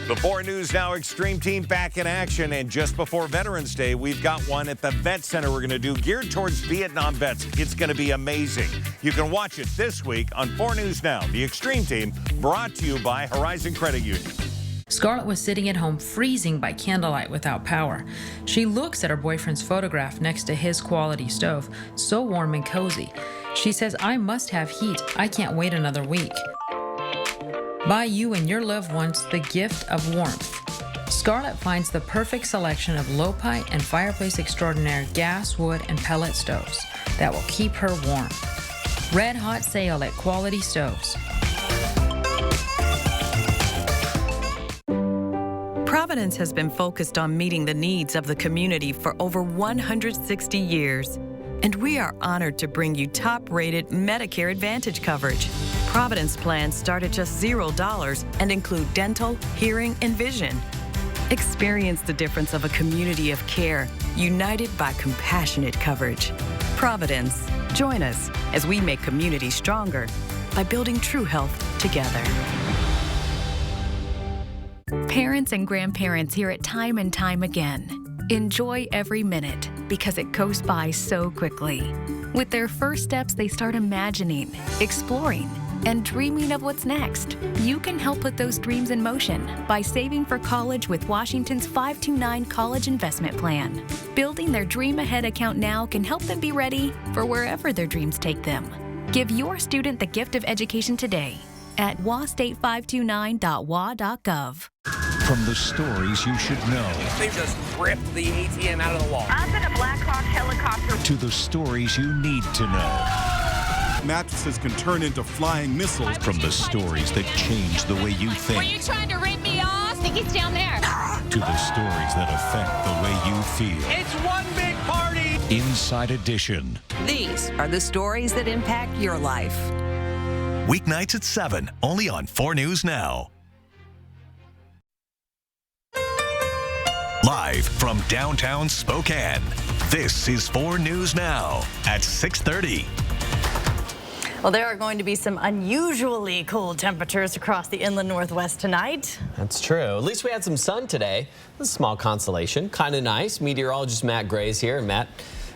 Speaker 25: The 4 News Now Extreme Team back in action, and just before Veterans Day, we've got one at the Vet Center we're going to do geared towards Vietnam vets. It's going to be amazing. You can watch it this week on 4 News Now. The Extreme Team brought to you by Horizon Credit Union.
Speaker 26: Scarlett was sitting at home freezing by candlelight without power. She looks at her boyfriend's photograph next to his quality stove, so warm and cozy. She says, "I must have heat. I can't wait another week." Buy you and your loved ones the gift of warmth. Scarlett finds the perfect selection of Lopi and Fireplace Extraordinaire gas, wood, and pellet stoves that will keep her warm. Red hot sale at Quality Stoves.
Speaker 27: Providence has been focused on meeting the needs of the community for over 160 years. And we are honored to bring you top-rated Medicare Advantage coverage. Providence plans start at just $0 and include dental, hearing, and vision. Experience the difference of a community of care, united by compassionate coverage. Providence, join us as we make communities stronger by building true health together.
Speaker 28: Parents and grandparents hear it time and time again. Enjoy every minute because it goes by so quickly. With their first steps, they start imagining, exploring, and dreaming of what's next. You can help put those dreams in motion by saving for college with Washington's 529 College Investment Plan. Building their Dream Ahead account now can help them be ready for wherever their dreams take them. Give your student the gift of education today at wastate529.wa.gov.
Speaker 29: From the stories you should know.
Speaker 30: They just ripped the ATM out of the wall.
Speaker 31: Up in a Black Hawk helicopter.
Speaker 29: To the stories you need to know.
Speaker 32: Mattresses can turn into flying missiles.
Speaker 29: From the stories that change the way you think.
Speaker 19: Were you trying to rip me off? I think it's down there.
Speaker 29: To the stories that affect the way you feel.
Speaker 30: It's one big party.
Speaker 29: Inside Edition.
Speaker 14: These are the stories that impact your life.
Speaker 11: Weeknights at 7, only on 4 News Now. Live from downtown Spokane, this is 4 News Now at 6:30.
Speaker 1: Well, there are going to be some unusually cold temperatures across the inland Northwest tonight.
Speaker 3: That's true. At least we had some sun today. A small consolation. Kind of nice. Meteorologist Matt Gray's here. Matt,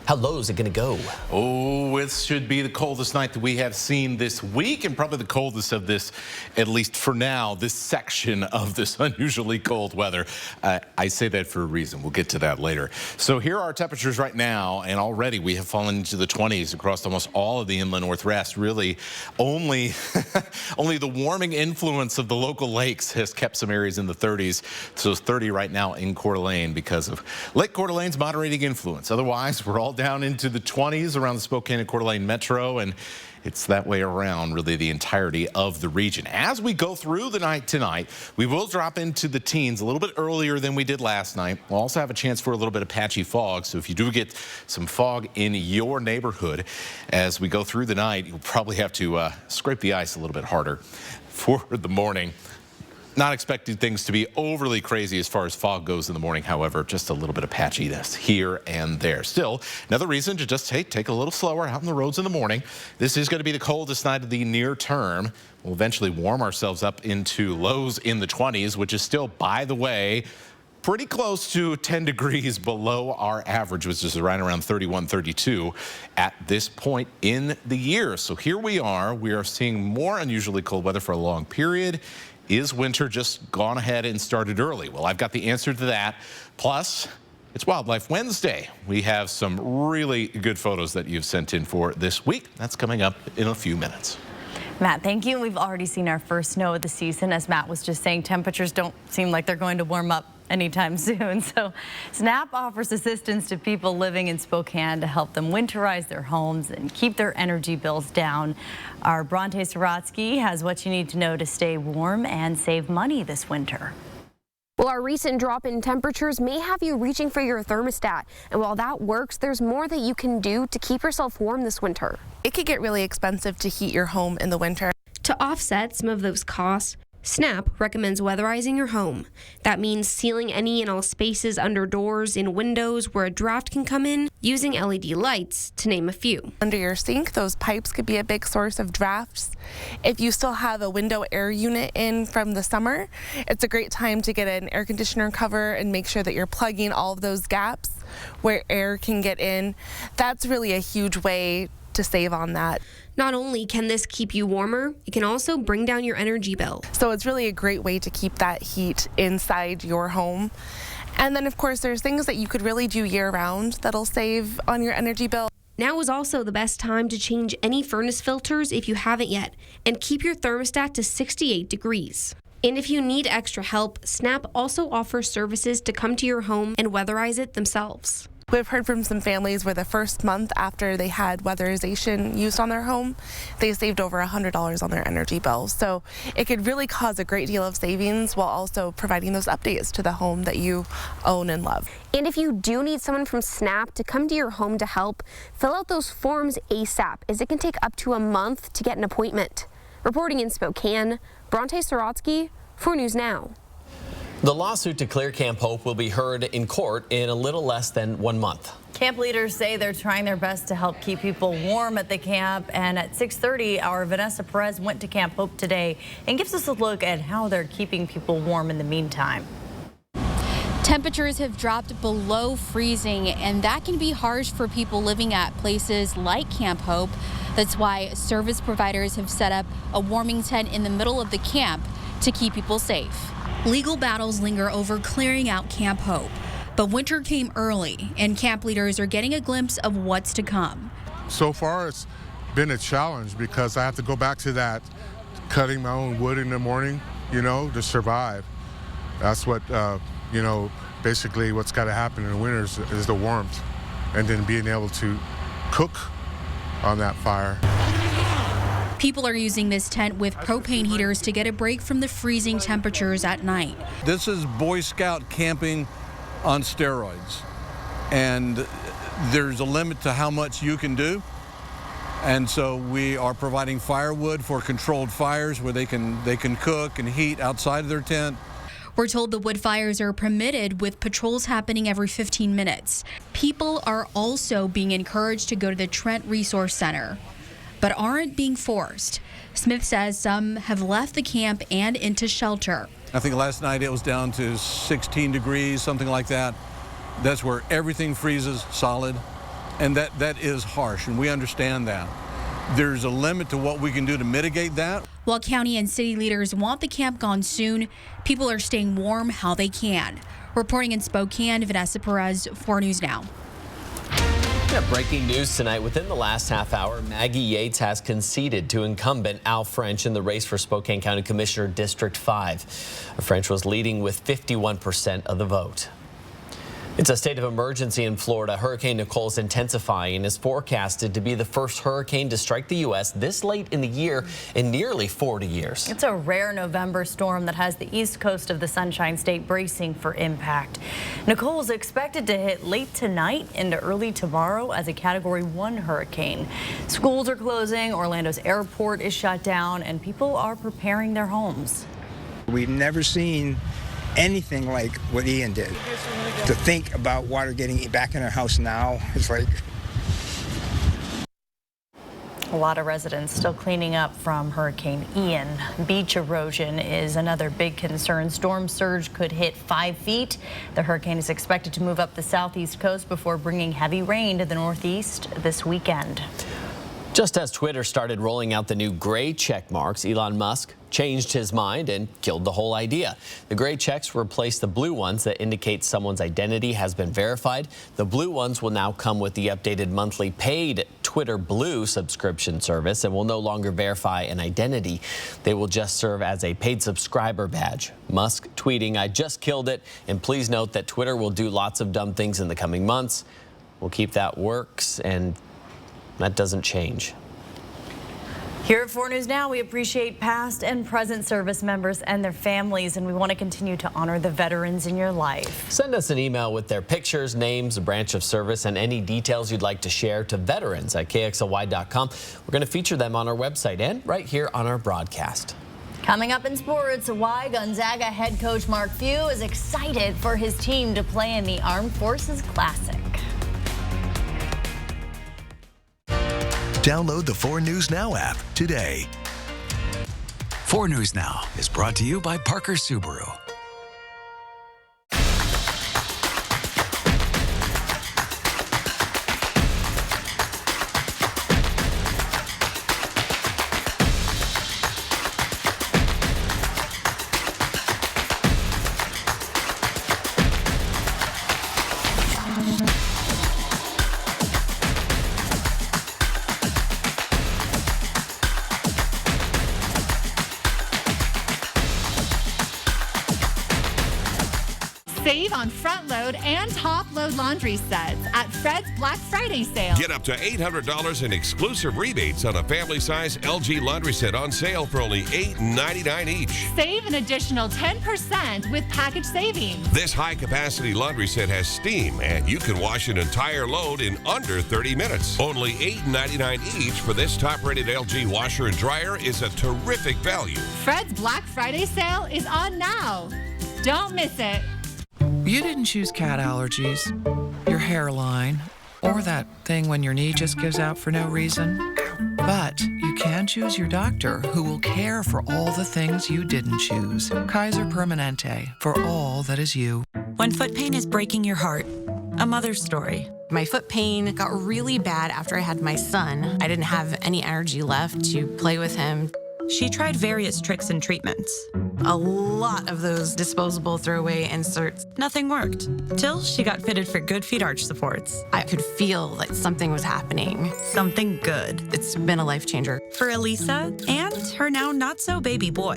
Speaker 3: how low is it going to go?
Speaker 33: Oh, it should be the coldest night that we have seen this week, and probably the coldest of this, at least for now, this section of this unusually cold weather. I say that for a reason. We'll get to that later. So here are our temperatures right now, and already we have fallen into the 20s across almost all of the inland Northwest. Really, only Only the warming influence of the local lakes has kept some areas in the 30s. So it's 30 right now in Coeur d'Alene because of Lake Coeur d'Alene's moderating influence. Otherwise, we're all down into the 20s around the Spokane and Coeur d'Alene metro, and it's that way around really the entirety of the region. As we go through the night tonight, we will drop into the teens a little bit earlier than we did last night. We'll also have a chance for a little bit of patchy fog. So if you do get some fog in your neighborhood as we go through the night, you'll probably have to scrape the ice a little bit harder for the morning. Not expecting things to be overly crazy as far as fog goes in the morning. However, just a little bit of patchiness here and there. Still, another reason to just take a little slower out on the roads in the morning. This is going to be the coldest night of the near term. We'll eventually warm ourselves up into lows in the 20s, which is still, by the way, pretty close to 10 degrees below our average, which is right around 31, 32 at this point in the year. So here we are seeing more unusually cold weather for a long period. Is winter just gone ahead and started early? Well, I've got the answer to that. Plus, it's Wildlife Wednesday. We have some really good photos that you've sent in for this week. That's coming up in a few minutes.
Speaker 1: Matt, thank you. We've already seen our first snow of the season. As Matt was just saying, temperatures don't seem like they're going to warm up anytime soon. So SNAP offers assistance to people living in Spokane to help them winterize their homes and keep their energy bills down. Our Bronte Sorotsky has what you need to know to stay warm and save money this winter.
Speaker 7: Well, our recent drop in temperatures may have you reaching for your thermostat. And while that works, there's more that you can do to keep yourself warm this winter.
Speaker 5: It could get really expensive to heat your home in the winter.
Speaker 7: To offset some of those costs, SNAP recommends weatherizing your home. That means sealing any and all spaces under doors and windows where a draft can come in, using LED lights, to name a few.
Speaker 5: Under your sink, those pipes could be a big source of drafts. If you still have a window air unit in from the summer, it's a great time to get an air conditioner cover and make sure that you're plugging all of those gaps where air can get in. That's really a huge way to save on that.
Speaker 7: Not only can this keep you warmer, it can also bring down your energy bill.
Speaker 5: So it's really a great way to keep that heat inside your home. And then, of course, there's things that you could really do year-round that'll save on your energy bill.
Speaker 7: Now is also the best time to change any furnace filters if you haven't yet, and keep your thermostat to 68 degrees. And if you need extra help, SNAP also offers services to come to your home and weatherize it themselves.
Speaker 5: We've heard from some families where the first month after they had weatherization used on their home, they saved over $100 on their energy bill. So it could really cause a great deal of savings while also providing those updates to the home that you own and love.
Speaker 7: And if you do need someone from SNAP to come to your home to help, fill out those forms ASAP, as it can take up to a month to get an appointment. Reporting in Spokane, Bronte Sorotsky, 4 News Now.
Speaker 3: The lawsuit to clear Camp Hope will be heard in court in a little less than 1 month.
Speaker 1: Camp leaders say they're trying their best to help keep people warm at the camp. And at 6:30, our Vanessa Perez went to Camp Hope today and gives us a look at how they're keeping people warm in the meantime.
Speaker 6: Temperatures have dropped below freezing, and that can be harsh for people living at places like Camp Hope. That's why service providers have set up a warming tent in the middle of the camp to keep people safe. Legal battles linger over clearing out Camp Hope, but winter came early, and camp leaders are getting a glimpse of what's to come.
Speaker 21: So far, it's been a challenge because I have to go back to that cutting my own wood in the morning, to survive. That's what, basically what's got to happen in the winters is the warmth, and then being able to cook on that fire.
Speaker 6: People are using this tent with propane heaters to get a break from the freezing temperatures at night.
Speaker 8: This is Boy Scout camping on steroids, and there's a limit to how much you can do. And so we are providing firewood for controlled fires where they can cook and heat outside of their tent.
Speaker 6: We're told the wood fires are permitted, with patrols happening every 15 minutes. People are also being encouraged to go to the Trent Resource Center, but aren't being forced. Smith says some have left the camp and into shelter.
Speaker 8: I think last night it was down to 16 degrees, something like that. That's where everything freezes solid, and that is harsh, and we understand that. There's a limit to what we can do to mitigate that.
Speaker 6: While county and city leaders want the camp gone soon, people are staying warm how they can. Reporting in Spokane, Vanessa Perez, 4 News Now.
Speaker 3: Breaking news tonight. Within the last half hour, Maggie Yates has conceded to incumbent Al French in the race for Spokane County Commissioner District 5. French was leading with 51% of the vote. It's a state of emergency in Florida. Hurricane Nicole is intensifying and is forecasted to be the first hurricane to strike the U.S. this late in the year in nearly 40 years.
Speaker 1: It's a rare November storm that has the east coast of the Sunshine State bracing for impact. Nicole is expected to hit late tonight into early tomorrow as a Category 1 hurricane. Schools are closing, Orlando's airport is shut down, and people are preparing their homes.
Speaker 2: We've never seen anything like what Ian did. To think about water getting back in our house now is like...
Speaker 1: A lot of residents still cleaning up from Hurricane Ian. Beach erosion is another big concern. Storm surge could hit 5 feet. The hurricane is expected to move up the southeast coast before bringing heavy rain to the northeast this weekend.
Speaker 3: Just as Twitter started rolling out the new gray check marks, Elon Musk changed his mind and killed the whole idea. The gray checks replace the blue ones that indicate someone's identity has been verified. The blue ones will now come with the updated monthly paid Twitter Blue subscription service and will no longer verify an identity. They will just serve as a paid subscriber badge. Musk tweeting, "I just killed it, and please note that Twitter will do lots of dumb things in the coming months. We'll keep that works, and that doesn't change."
Speaker 1: Here at 4 News Now, we appreciate past and present service members and their families, and we want to continue to honor the veterans in your life.
Speaker 3: Send us an email with their pictures, names, branch of service, and any details you'd like to share to veterans@kxly.com. We're going to feature them on our website and right here on our broadcast.
Speaker 1: Coming up in sports, why Gonzaga head coach Mark Few is excited for his team to play in the Armed Forces Classic.
Speaker 11: Download the 4 News Now app today.
Speaker 4: 4 News Now is brought to you by Parker Subaru.
Speaker 9: Save on front load and top load laundry sets at Fred's Black Friday sale.
Speaker 10: Get up to $800 in exclusive rebates on a family-size LG laundry set on sale for only $8.99 each.
Speaker 9: Save an additional 10% with package savings.
Speaker 10: This high-capacity laundry set has steam, and you can wash an entire load in under 30 minutes. Only $8.99 each for this top-rated LG washer and dryer is a terrific value.
Speaker 9: Fred's Black Friday sale is on now. Don't miss it.
Speaker 12: You didn't choose cat allergies, your hairline, or that thing when your knee just gives out for no reason. But you can choose your doctor who will care for all the things you didn't choose. Kaiser Permanente, for all that is you.
Speaker 13: When foot pain is breaking your heart, a mother's story.
Speaker 15: My foot pain got really bad after I had my son. I didn't have any energy left to play with him.
Speaker 13: She tried various tricks and treatments.
Speaker 15: A lot of those disposable throwaway inserts.
Speaker 13: Nothing worked, till she got fitted for Good Feet arch supports.
Speaker 15: I could feel like something was happening.
Speaker 13: Something good.
Speaker 15: It's been a life changer.
Speaker 13: For Elisa and her now not-so-baby boy.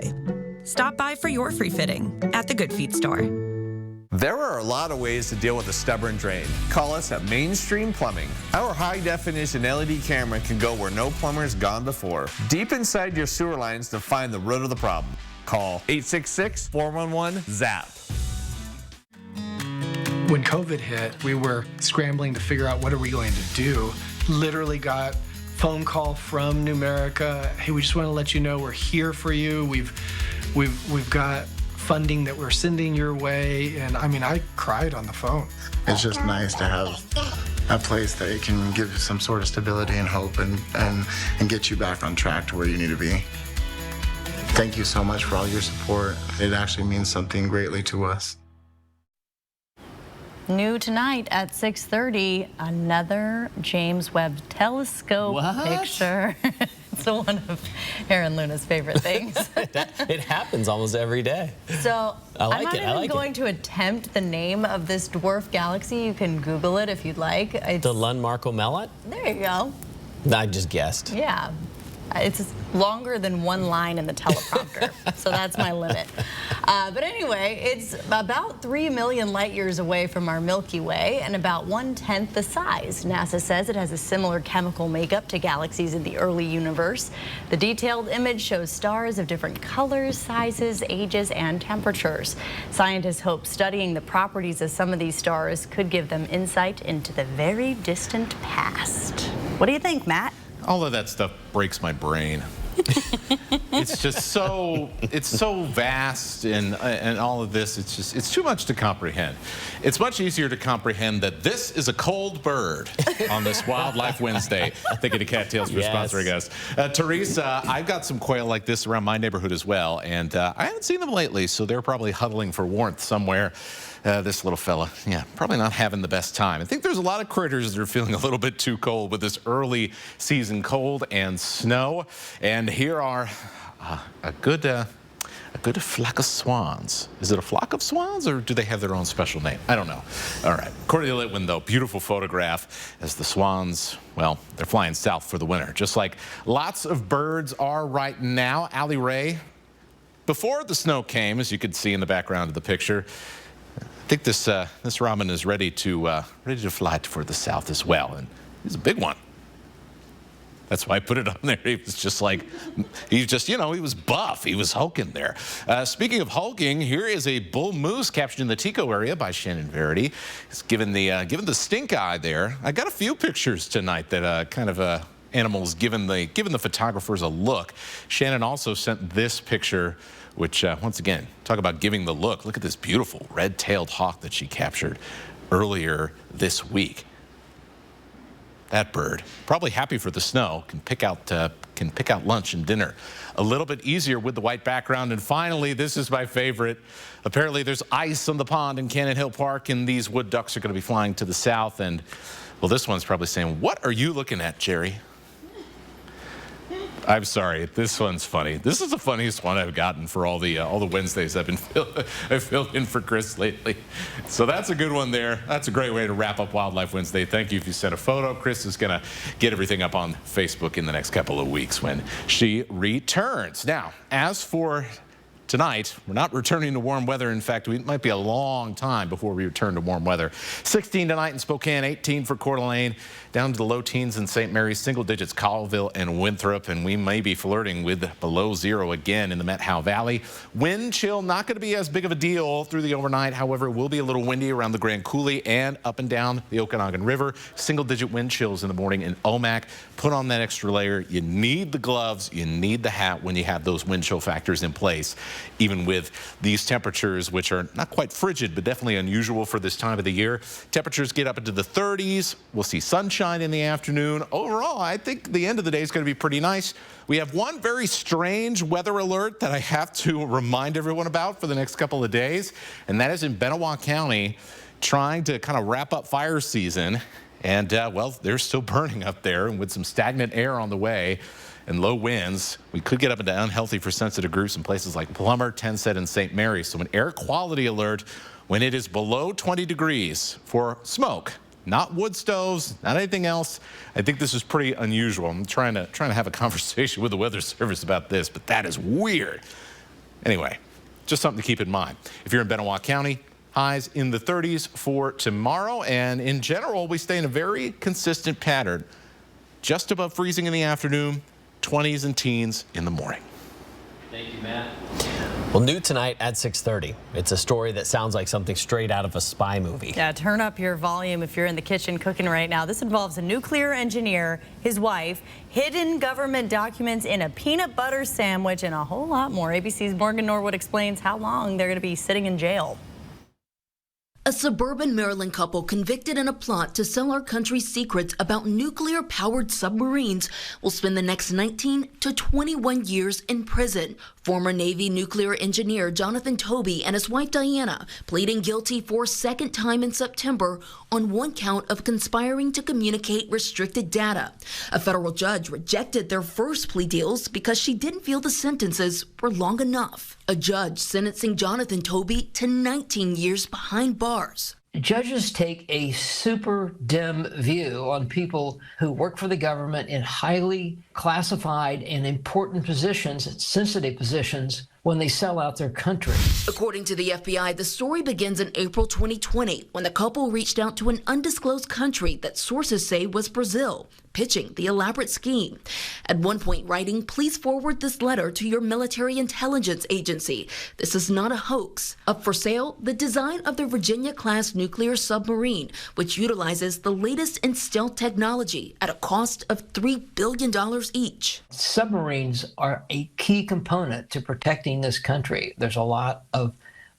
Speaker 13: Stop by for your free fitting at the Good Feet store.
Speaker 16: There are a lot of ways to deal with a stubborn drain. Call us at Mainstream Plumbing. Our high-definition LED camera can go where no plumber has gone before, deep inside your sewer lines to find the root of the problem. Call 866-411-ZAP.
Speaker 17: When COVID hit, we were scrambling to figure out what are we going to do. Literally got phone call from Numerica. Hey, we just want to let you know we're here for you. We've got funding that we're sending your way, and I mean, I cried on the phone.
Speaker 18: It's just nice to have a place that can give you some sort of stability and hope and get you back on track to where you need to be. Thank you so much for all your support. It actually means something greatly to us.
Speaker 1: New tonight at 6:30, another James Webb Telescope picture. It's also one of Aaron Luna's favorite things.
Speaker 3: It happens almost every day.
Speaker 1: So
Speaker 3: I'm
Speaker 1: not even going to attempt the name of this dwarf galaxy. You can Google it if you'd like.
Speaker 3: The Lund-Marco-Melat?
Speaker 1: There you go.
Speaker 3: I just guessed.
Speaker 1: Yeah. It's longer than one line in the teleprompter, so that's my limit. But anyway, it's about 3 million light years away from our Milky Way and about 1/10 the size. NASA says it has a similar chemical makeup to galaxies in the early universe. The detailed image shows stars of different colors, sizes, ages, and temperatures. Scientists hope studying the properties of some of these stars could give them insight into the very distant past. What do you think, Matt?
Speaker 33: All of that stuff breaks my brain. It's just so vast and all of this, it's too much to comprehend. It's much easier to comprehend that this is a cold bird on this Wildlife Wednesday. Thinking of Cattails for sponsoring us. Teresa, I've got some quail like this around my neighborhood as well, and I haven't seen them lately, so they're probably huddling for warmth somewhere. This little fella, yeah, probably not having the best time. I think there's a lot of critters that are feeling a little bit too cold with this early season cold and snow. And here are a good flock of swans. Is it a flock of swans, or do they have their own special name? I don't know. All right, Cordelia Litwin, though, beautiful photograph as the swans, well, they're flying south for the winter, just like lots of birds are right now. Allie Ray, before the snow came, as you could see in the background of the picture, I think this robin is ready to fly for the south as well, and he's a big one. That's why I put it on there. He was just like, he was buff. He was hulking there. Speaking of hulking, here is a bull moose captured in the Tico area by Shannon Verity. He's given the stink eye there. I got a few pictures tonight that animals giving the photographers a look. Shannon also sent this picture, which once again, talk about giving the look. Look at this beautiful red-tailed hawk that she captured earlier this week. That bird, probably happy for the snow, can pick out lunch and dinner a little bit easier with the white background. And finally, this is my favorite. Apparently there's ice on the pond in Cannon Hill Park, and these wood ducks are going to be flying to the south. And well, this one's probably saying, "What are you looking at, Jerry?" I'm sorry, this one's funny. This is the funniest one I've gotten for all the Wednesdays I've filled in for Chris lately. So that's a good one there. That's a great way to wrap up Wildlife Wednesday. Thank you if you sent a photo. Chris is going to get everything up on Facebook in the next couple of weeks when she returns. Now, as for tonight, we're not returning to warm weather. In fact, it might be a long time before we return to warm weather. 16 tonight in Spokane, 18 for Coeur d'Alene, down to the low teens in St. Mary's, single digits Colville and Winthrop, and we may be flirting with below zero again in the Met-Howe Valley. Wind chill, not going to be as big of a deal through the overnight. However, it will be a little windy around the Grand Coulee and up and down the Okanagan River. Single digit wind chills in the morning in Omak. Put on that extra layer. You need the gloves. You need the hat when you have those wind chill factors in place, even with these temperatures, which are not quite frigid, but definitely unusual for this time of the year. Temperatures get up into the 30s. We'll see sunshine in the afternoon. Overall, I think the end of the day is going to be pretty nice. We have one very strange weather alert that I have to remind everyone about for the next couple of days, and that is in Benewah County, trying to kind of wrap up fire season. And, well, they're still burning up there, and with some stagnant air on the way and low winds, we could get up into unhealthy for sensitive groups in places like Plummer, Tensett, and St. Mary. So an air quality alert when it is below 20 degrees for smoke, not wood stoves, not anything else. I think this is pretty unusual. I'm trying to have a conversation with the Weather Service about this, but that is weird. Anyway, just something to keep in mind. If you're in Benewah County, highs in the 30s for tomorrow, and in general, we stay in a very consistent pattern. Just above freezing in the afternoon, 20s and teens in the morning.
Speaker 3: Thank you, Matt. Well, new tonight at 6:30. It's a story that sounds like something straight out of a spy movie.
Speaker 1: Yeah, turn up your volume if you're in the kitchen cooking right now. This involves a nuclear engineer, his wife, hidden government documents in a peanut butter sandwich, and a whole lot more. ABC's Morgan Norwood explains how long they're going to be sitting in jail.
Speaker 19: A suburban Maryland couple convicted in a plot to sell our country's secrets about nuclear-powered submarines will spend the next 19 to 21 years in prison Former Navy nuclear engineer Jonathan Toby and his wife Diana pleading guilty for a second time in September on one count of conspiring to communicate restricted data. A federal judge rejected their first plea deals because she didn't feel the sentences were long enough. A judge sentencing Jonathan Toby to 19 years behind bars.
Speaker 14: Judges take a super dim view on people who work for the government in highly classified and important positions, sensitive positions, when they sell out their country.
Speaker 19: According to the FBI, the story begins in April 2020 when the couple reached out to an undisclosed country that sources say was Brazil, pitching the elaborate scheme. At one point writing, "Please forward this letter to your military intelligence agency. This is not a hoax." Up for sale, the design of the Virginia-class nuclear submarine, which utilizes the latest in stealth technology at a cost of $3 billion each.
Speaker 14: Submarines are a key component to protecting this country. There's a lot of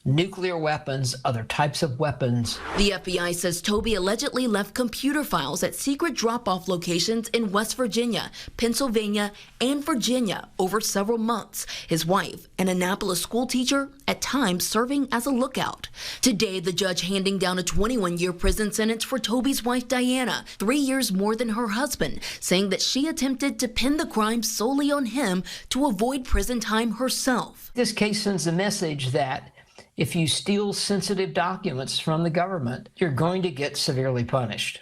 Speaker 14: nuclear weapons, other types of weapons.
Speaker 19: The FBI says Toby allegedly left computer files at secret drop-off locations in West Virginia, Pennsylvania, and Virginia over several months. His wife, an Annapolis school teacher, at times serving as a lookout. Today, the judge handing down a 21-year prison sentence for Toby's wife, Diana, 3 years more than her husband, saying that she attempted to pin the crime solely on him to avoid prison time herself.
Speaker 14: This case sends a message that if you steal sensitive documents from the government, you're going to get severely punished.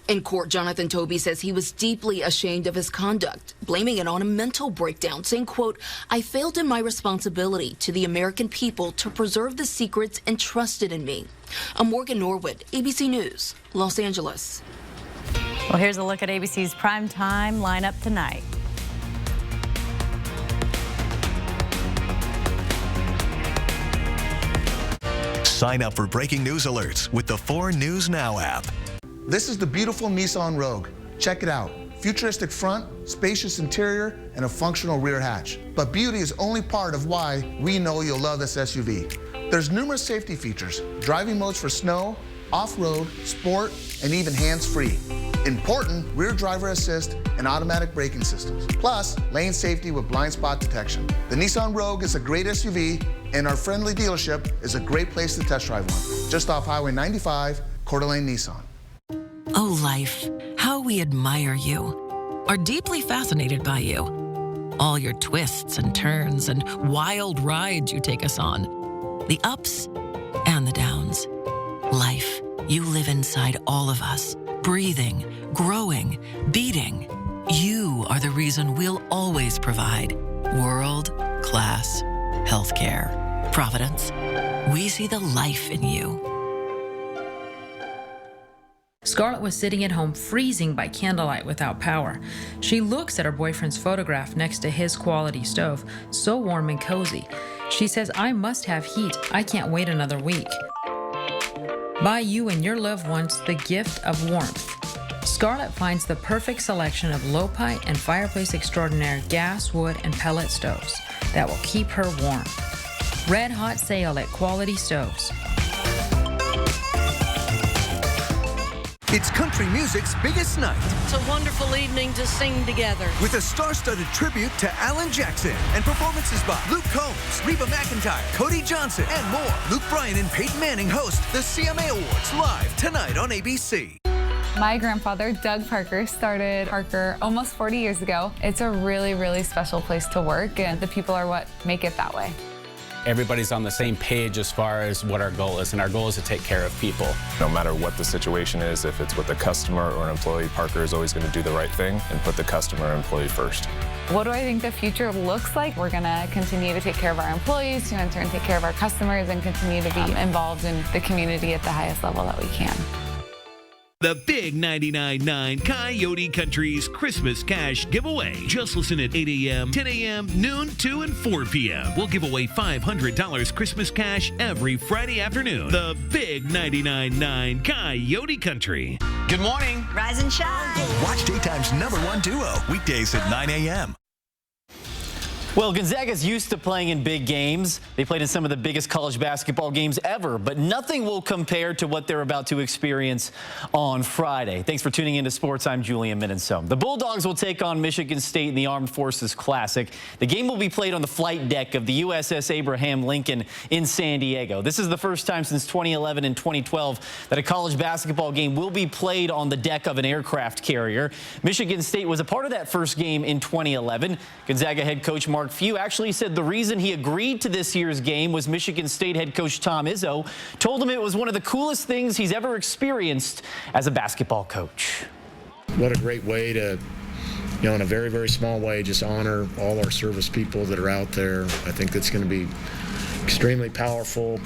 Speaker 19: In court, Jonathan Toby says he was deeply ashamed of his conduct, blaming it on a mental breakdown, saying, quote, "I failed in my responsibility to the American people to preserve the secrets entrusted in me." I'm Morgan Norwood, ABC News, Los Angeles.
Speaker 1: Well, here's a look at ABC's primetime lineup tonight.
Speaker 11: Sign up for breaking news alerts with the 4 News Now app.
Speaker 20: This is the beautiful Nissan Rogue. Check it out. Futuristic front, spacious interior, and a functional rear hatch. But beauty is only part of why we know you'll love this SUV. There's numerous safety features, driving modes for snow, off-road, sport, and even hands-free. Important rear driver assist and automatic braking systems. Plus, lane safety with blind spot detection. The Nissan Rogue is a great SUV, and our friendly dealership is a great place to test drive one. Just off Highway 95, Coeur d'Alene Nissan.
Speaker 22: Oh, life, how we admire you, are deeply fascinated by you. All your twists and turns and wild rides you take us on. The ups and the downs. Life, you live inside all of us, breathing, growing, beating. You are the reason we'll always provide world-class healthcare. Providence, we see the life in you.
Speaker 23: Scarlett was sitting at home freezing by candlelight without power. She looks at her boyfriend's photograph next to his quality stove, so warm and cozy. She says, "I must have heat. I can't wait another week." Buy you and your loved ones the gift of warmth. Scarlett finds the perfect selection of Low-Pi and Fireplace Extraordinaire gas, wood, and pellet stoves that will keep her warm. Red hot sale at Quality Stoves.
Speaker 24: It's country music's biggest night.
Speaker 25: It's a wonderful evening to sing together.
Speaker 24: With a star-studded tribute to Alan Jackson and performances by Luke Combs, Reba McEntire, Cody Johnson, and more. Luke Bryan and Peyton Manning host the CMA Awards live tonight on ABC.
Speaker 26: My grandfather, Doug Parker, started Parker almost 40 years ago. It's a really, really special place to work, and the people are what make it that way.
Speaker 27: Everybody's on the same page as far as what our goal is, and our goal is to take care of people.
Speaker 28: No matter what the situation is, if it's with a customer or an employee, Parker is always going to do the right thing and put the customer or employee first.
Speaker 26: What do I think the future looks like? We're going to continue to take care of our employees, to in turn take care of our customers, and continue to be involved in the community at the highest level that we can.
Speaker 29: The Big 99.9 Coyote Country's Christmas Cash Giveaway. Just listen at 8 a.m., 10 a.m., noon, 2, and 4 p.m. We'll give away $500 Christmas cash every Friday afternoon. The Big 99.9 Coyote Country.
Speaker 11: Good morning.
Speaker 33: Rise and shine.
Speaker 11: Watch Daytime's #1 duo weekdays at 9 a.m.
Speaker 2: Well, Gonzaga's used to playing in big games. They played in some of the biggest college basketball games ever, but nothing will compare to what they're about to experience on Friday. Thanks for tuning into sports. I'm Julian Minenso. The Bulldogs will take on Michigan State in the Armed Forces Classic. The game will be played on the flight deck of the USS Abraham Lincoln in San Diego. This is the first time since 2011 and 2012 that a college basketball game will be played on the deck of an aircraft carrier. Michigan State was a part of that first game in 2011. Gonzaga head coach Mark Few actually said the reason he agreed to this year's game was Michigan State head coach Tom Izzo told him it was one of the coolest things he's ever experienced as a basketball coach.
Speaker 4: What a great way to, in a very, very small way, just honor all our service people that are out there. I think that's going to be extremely powerful.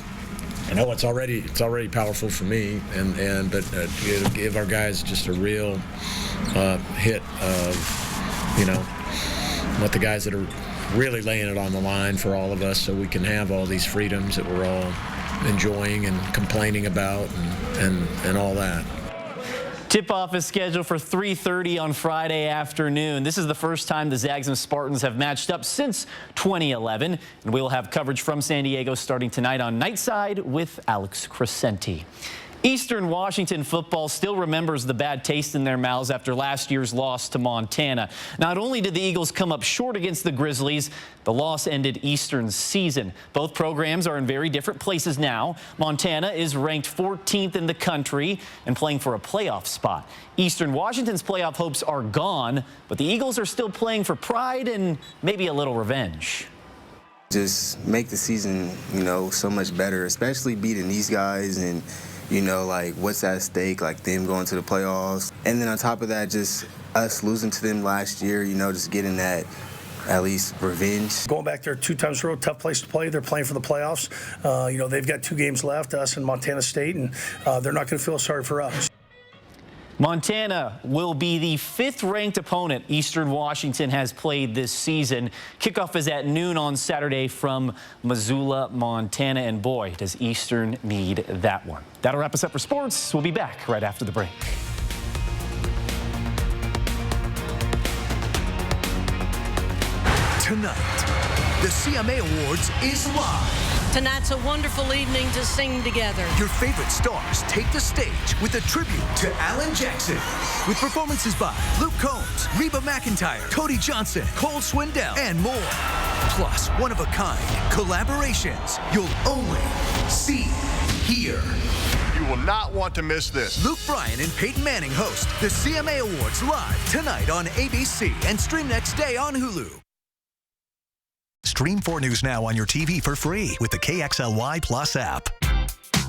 Speaker 4: I know it's already powerful for me, but it'll give our guys just a real hit of, what the guys that are really laying it on the line for all of us, so we can have all these freedoms that we're all enjoying and complaining about and all that.
Speaker 2: Tip-off is scheduled for 3:30 on Friday afternoon. This is the first time the Zags and Spartans have matched up since 2011, and we'll have coverage from San Diego starting tonight on Nightside with Alex Crescenti. Eastern Washington football still remembers the bad taste in their mouths after last year's loss to Montana. Not only did the Eagles come up short against the Grizzlies, the loss ended Eastern's season. Both programs are in very different places now. Montana is ranked 14th in the country and playing for a playoff spot. Eastern Washington's playoff hopes are gone, but the Eagles are still playing for pride and maybe a little revenge.
Speaker 5: Just make the season, so much better, especially beating these guys and what's at stake, like them going to the playoffs. And then on top of that, just us losing to them last year, just getting that, at least, revenge.
Speaker 6: Going back there 2 times in a row, tough place to play. They're playing for the playoffs. They've got 2 games left, us and Montana State, and they're not going to feel sorry for us.
Speaker 2: Montana will be the 5th-ranked opponent Eastern Washington has played this season. Kickoff is at noon on Saturday from Missoula, Montana. And boy, does Eastern need that one. That'll wrap us up for sports. We'll be back right after the break.
Speaker 24: Tonight, the CMA Awards is live.
Speaker 25: Tonight's a wonderful evening to sing together.
Speaker 24: Your favorite stars take the stage with a tribute to Alan Jackson, with performances by Luke Combs, Reba McEntire, Cody Johnson, Cole Swindell, and more. Plus, one-of-a-kind collaborations you'll only see here.
Speaker 7: You will not want to miss this.
Speaker 24: Luke Bryan and Peyton Manning host the CMA Awards live tonight on ABC and stream next day on Hulu.
Speaker 11: Stream 4 News Now on your TV for free with the KXLY Plus app.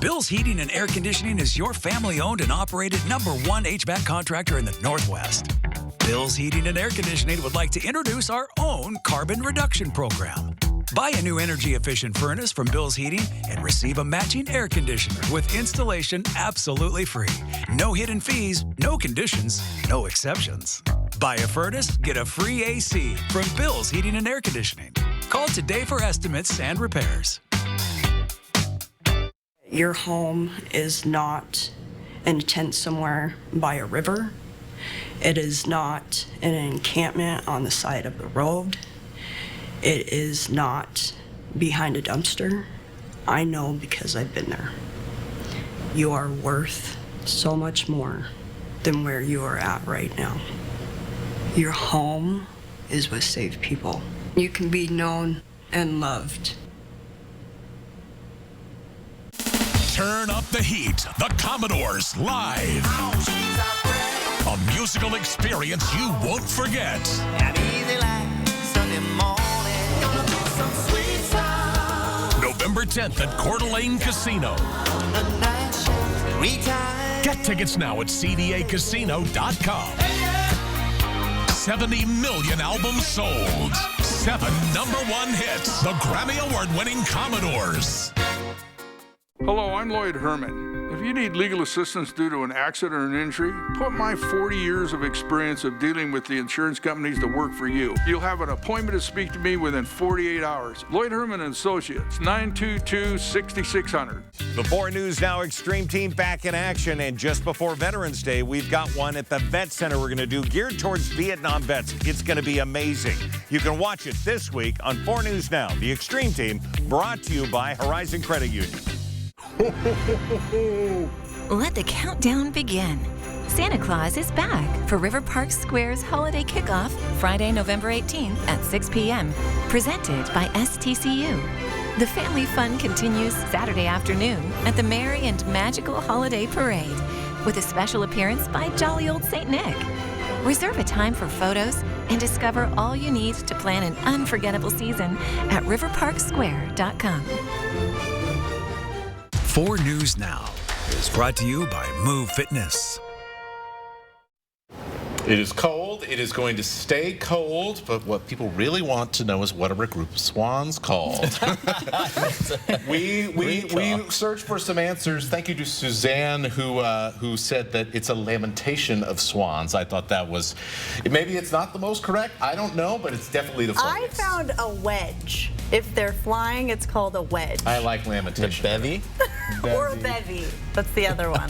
Speaker 8: Bill's Heating and Air Conditioning is your family-owned and operated #1 HVAC contractor in the Northwest. Bill's Heating and Air Conditioning would like to introduce our own carbon reduction program. Buy a new energy-efficient furnace from Bill's Heating and receive a matching air conditioner with installation absolutely free. No hidden fees, no conditions, no exceptions. Buy a furnace, get a free AC from Bill's Heating and Air Conditioning. Call today for estimates and repairs.
Speaker 9: Your home is not in a tent somewhere by a river. It is not in an encampment on the side of the road. It is not behind a dumpster. I know because I've been there. You are worth so much more than where you are at right now. Your home is with safe people. You can be known and loved.
Speaker 11: Turn up the heat. The Commodores live. A musical experience you won't forget. November 10th at Coeur d'Alene Casino. Get tickets now at cdacasino.com. 70 million albums sold. 7 #1 hits. The Grammy Award-winning Commodores.
Speaker 10: Hello, I'm Lloyd Herman.
Speaker 3: If you need legal assistance due to an accident or an injury, put my 40 years of experience of dealing with the insurance companies to work for you. You'll have an appointment to speak to me within 48 hours. Lloyd Herman and Associates, 922-6600.
Speaker 10: The 4 News Now Extreme Team back in action, and just before Veterans Day, we've got one at the Vet Center we're going to do geared towards Vietnam vets. It's going to be amazing. You can watch it this week on 4 News Now. The Extreme Team, brought to you by Horizon Credit Union.
Speaker 12: Let the countdown begin. Santa Claus is back for River Park Square's holiday kickoff Friday, November 18th at 6 p.m. Presented by STCU. The family fun continues Saturday afternoon at the Merry and Magical Holiday Parade with a special appearance by jolly old St. Nick. Reserve a time for photos and discover all you need to plan an unforgettable season at riverparksquare.com.
Speaker 8: 4 News Now is brought to you by Move Fitness.
Speaker 33: It is cold. It is going to stay cold. But what people really want to know is what are a group of swans called? we searched for some answers. Thank you to Suzanne who said that it's a lamentation of swans. I thought that was, maybe it's not the most correct. I don't know, but it's definitely the funniest.
Speaker 1: I found a wedge. If they're flying, it's called a wedge.
Speaker 33: I like lamentation.
Speaker 2: The bevy?
Speaker 1: Or a bevy. That's the other one.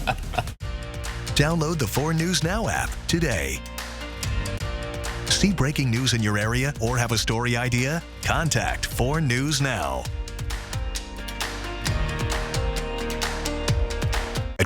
Speaker 13: Download the 4 News Now app today. See breaking news in your area or have a story idea? Contact 4 News Now.